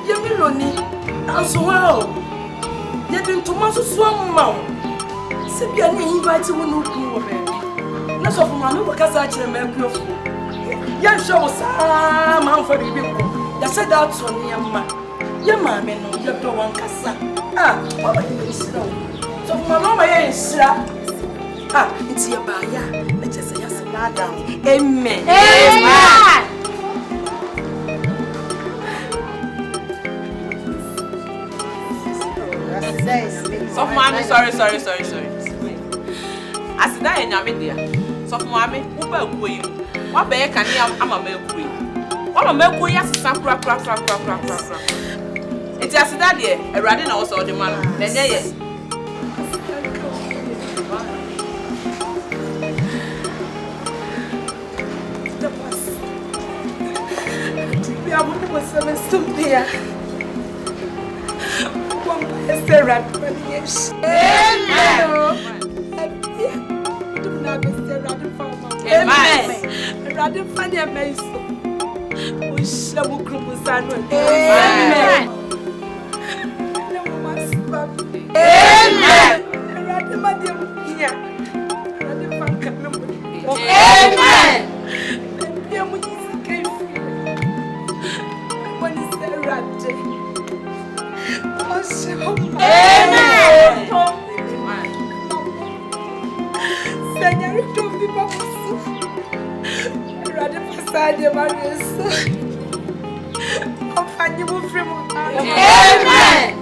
ye miloni anso wa o ye de ntoma so so ma wo se bia ni invite wo no ku wo be na so fu ma me ko kasa kire ma akuofo ya hwe wo sa ma mfa bibi ko ya se da to ni ma ye ma me no ye do wan kasa mama you sira so mama ye sira it's your baya na just ya sila down amen So mommy sorry asida ye nyame dia so mommy wo ba kuo yi wa ba ye kane ama ma kuo yi wa ma kuo ya sesa kura enti asida de Awurade na wo so de ma na nye ye bia mo mo se stumpia kwa Sarah yes amen na be Sarah de fama amen Awurade fa ne amaiso o hye mo krumuzano amen amen. Amen. Sunday, Maria. I'm finding you free. Amen.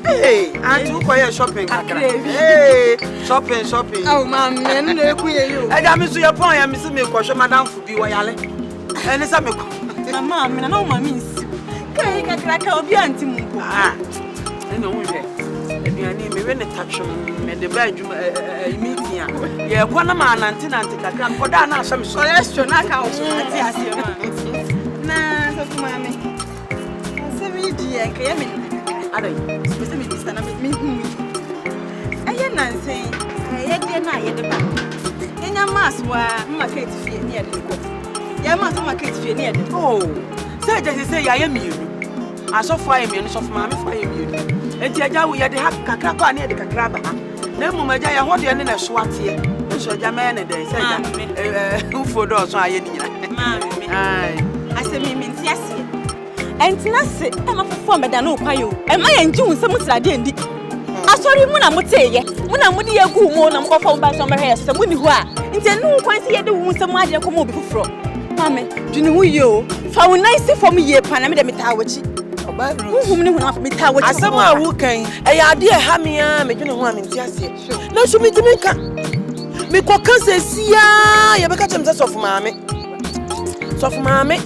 Hey, and you go shopping. Hey, shopping. Oh, man, no, you. I got me to your point. I'm missing me question, Madame Fubi Wayale. And it's a me. Mamma, I know my means. Can you crack out the anti? Ah, I know we have. You need me when the touch me the bedroom meeting. Yeah, one man and tenant can go down now. Some cholesterol, knock out. Nah, so mammy. Seven dear, came in. I don't specifically this time with me. I am not saying, I had the back. In your mass, where my kate fear near the court. Your master, my kate fear near the oh, say just say I am you. I saw 5 minutes of mammy 5 minutes. And Jaja, we had the hack cacapa near the cacraba. Then, Mamma Jaya, what do you need a swat here? And so Jaman and they said, who for those I said, me means yes. And Nasi, I'm a performer than no payo. And my and June, some I didn't. I saw him when I'm with you. When I'm with you, who more I'm off by some hair, some women who are. Instead, no one see the woman some idea come over from. Mamma, do you know who you? Found nice for me, Panamida Mitawachi. Who knew enough Mitawachi? I somehow who can. A idea, Hamia, make you know one in Tiasia. No, she meet me. Make what can say, see ya, you become just of mammy. Soft mammy.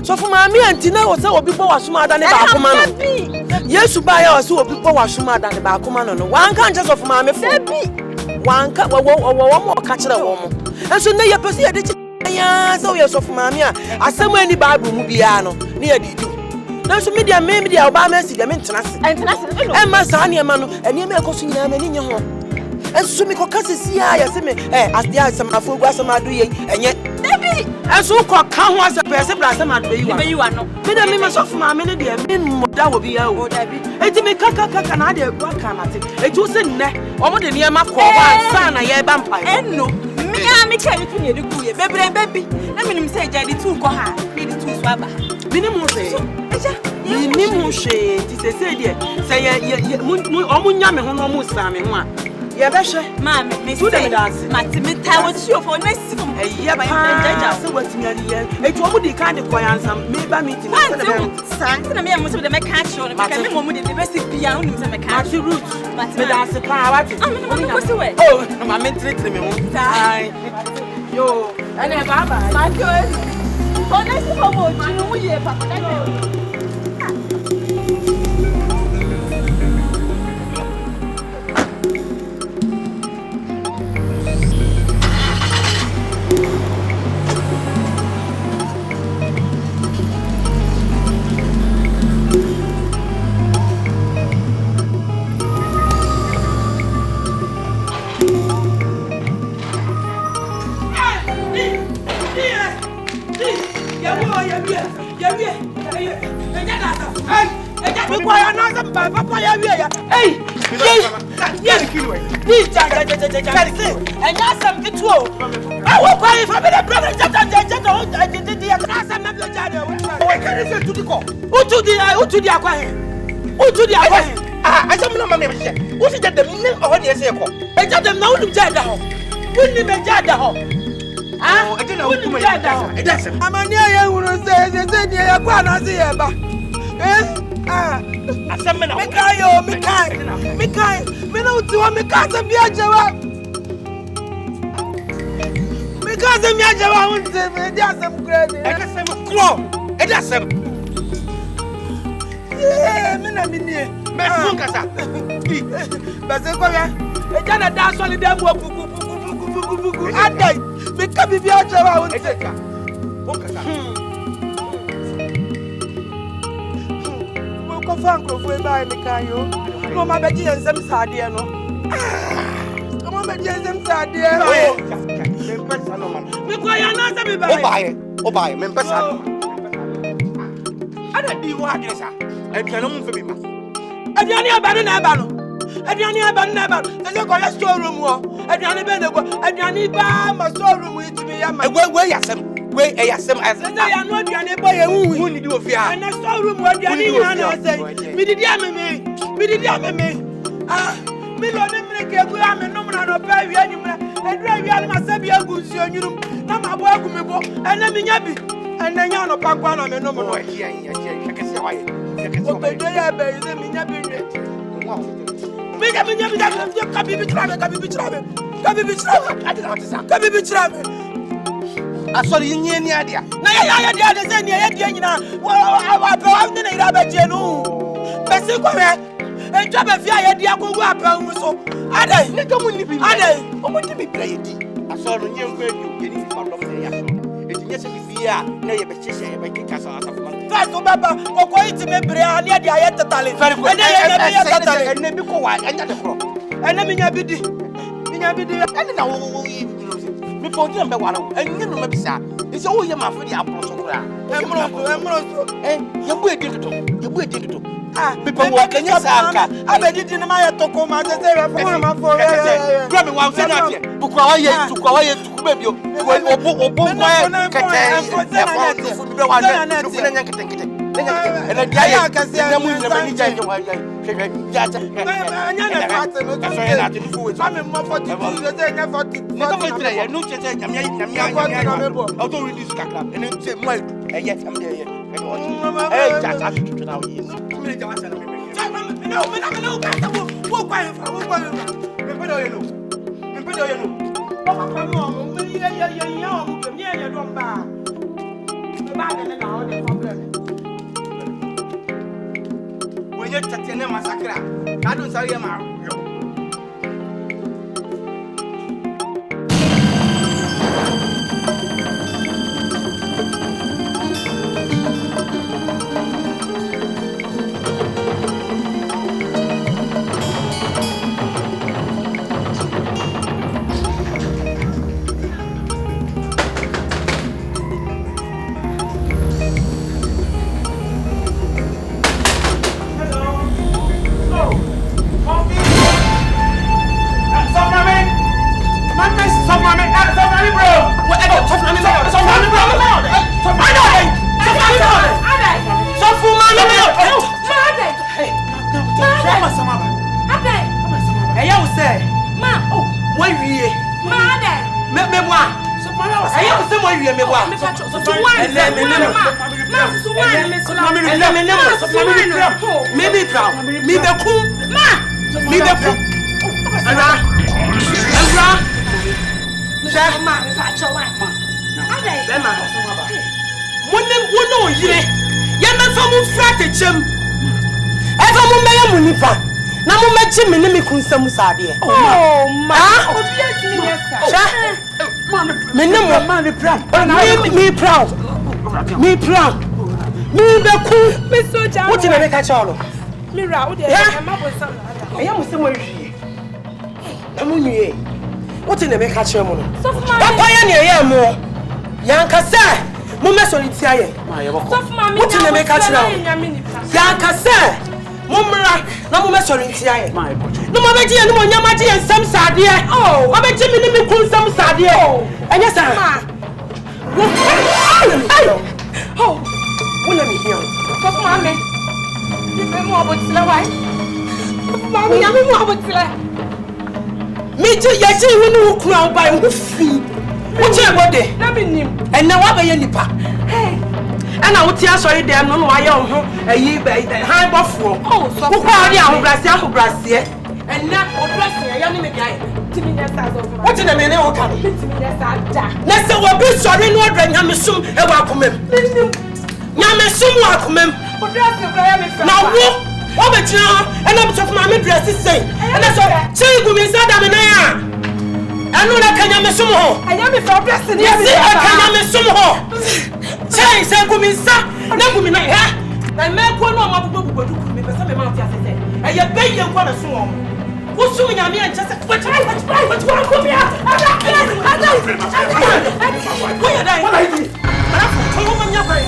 So for mammy and Tina was so people was smarter than the Bakuman. Yes, you buy us who people was smarter than the Bakuman. One can't just of mammy. One cup or one more catch a woman. And so now you perceive it. So yes, of mammy. I saw many Bible Mubiano near the do. Now, so media maybe the Obama see the maintenance and my son, your man, and you may go sing them in your home. And so me kokasi see I say me as the are some afu gwa some ado yen enye David and so ko kan ho ase pese bra some ado yi wa no me da me me so fuma me ne de me moda wo bi ya o David enti me kaka na de gwa kan ate enti o se nne o mo de ne ma ko wa ansa na ye ba mpa enno me a me ka tu ne de ku ye bebre baby na me nim say ja de tu ko ha me de tu so aba me ne mo se me mo she ti se de say ye o mo nya me ho no mo sa me ho a Yabasha, Mammy, Miss Matimita, what's your for next from a year by Jaja? What's me? It will be kind of quiet some maybe meeting. Santa, I must have a catch on the moment in the recipe on the mechanic route. But that's a power. I'm going to away. Oh, I'm mentally me. Yo, and a baba, my good. Oh, next for you, Papa. Papa, hey, and that's something too. I will buy if I made a brother. Who to the asem na mama me hye wo si jadam ne o de ese ko e jadam na wonum jada ho wonni me jada ho ah e na wonum jada ho e dasem amani aye huru se die ya kwa na se ye ba asem na me kai me no ti wa me ka se bi ajewa me ka se mi ajewa won se me di asem kura ni e dasem kro e dasem me na mi nie me fun kasa ba se ko ya e jana da so le dem wo buku adai me ka bi bi ajewa won se ka fun kasa ko fan ko fo e ba me kan yo no ma be ji ensem saade no no ma be ji ensem saade me pesa no man me ko ya na se be ba o bae me pesa no ada di wa adresa e piano mu fe bi ma aduane abanu na aba no se ko ya storeroom wo aduane be ne ko aduane ba ma storeroom itimi ya ma we yasem we e yasem se ya no aduane bo ye wu ni di ofia na storeroom aduane ni na say mi didi ameme mi lo ne mre ke gu ame no mra no pa wi anyumra edura wi anu ma se bi agu nsi onyurum na ma bo agu me bo ena mi nya bi ena nya no pa kwa na me no mo no kese wa ye o be do ya be ze mi nya bi nwe mi nya bi da ka bi chira me asori yin ni adia na ya dia de se ni ya dia nyina wa pa wa ne ira ba je no be se ko me e twa be fi ya dia ko gu apa hu so adai ne to mu ni bi adai o mo ti bi bra yedi asori nye ngwe ni ye ni fa dom ne ya so e ti nye se bi fi ya na ye be chese ye be kika sa asa fa fa so baba ko iti me bra ne dia ye tatale ene ye tatale ene bi ko wa enya de kro ene mi nya bi di ene na wo mi po ti mbe waro enye no mabisa ise wo ye ma fa di apro so kra emro so ye bu edin to mi po wo kenya sanka abedidi na ma ye toko ma se se fa ma fo gra mi wa se na tie bukwa wa ye tuku be bio obo kwa kete fu mi be wa ne fu na nya kete ene dia ye na mu na mani ja je wa ya ja ja anya na fate no to so na ti fu we ma me mo 42 se nya 40 ni to me tire ye no chete nyamia o to reduce kakra ene se mo eye am de ye ja ja tutu na we mi ja wa se na me no ka ta wo kwa me pe do ye no o pa mo me ye o mo ke mi ye do mba me ba de na o de problem wenye tatene masakra kadu nsari ya ma kunsamu saade ma obi atimi yesa me proud me be ku me soja what na make a cholo mira wo de e ma bo sam na eya mo se mo hwie na mo nwie what na make a cholo no so for papa ya ne eya mo yanka se mo meso ni tia ye so for ma me what na make a cholo yanka se mo mra na mo meso ni tia ye no mo beji no mo nyama ji ensam saade o beji mi ni mi kun sam saade enya sa oh wona mi hian so for ma me me mo obotila wai me ya me mu abotre. Me je ya je hu no kura obai hu fi. Wo che bode. Na me nim. Enna wa be ye nipa. Hey. Ana wo ti asori dem no wa ye ho ayi han bofo. Oh, so. Wo kwa odi ahobrase. Enna obrase ya ni me dia. Timi na sa zo. What na me ne wo ka? Timi na sa da. Na se wo bi sori no odra nyamesum e wa akomem. Nyamesum wa akomem. Obrase kra ya me fa. Na wo be tia ena bi sof ma me dress sei. Ena so chei gumi sa da me na ya. Anu na kanya mesum ho. Aya me fa obrase ni. Yes, kanya mesum ho. Chei se gumi sa na gumi na ha. Na me ko no ma bubu du me pesa me ma ti asese. Aya be ye ko na so ho. Usumi nyame en chese what ko bia ada ko ya dai wala idi ara fo to mo nya bai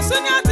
Sonia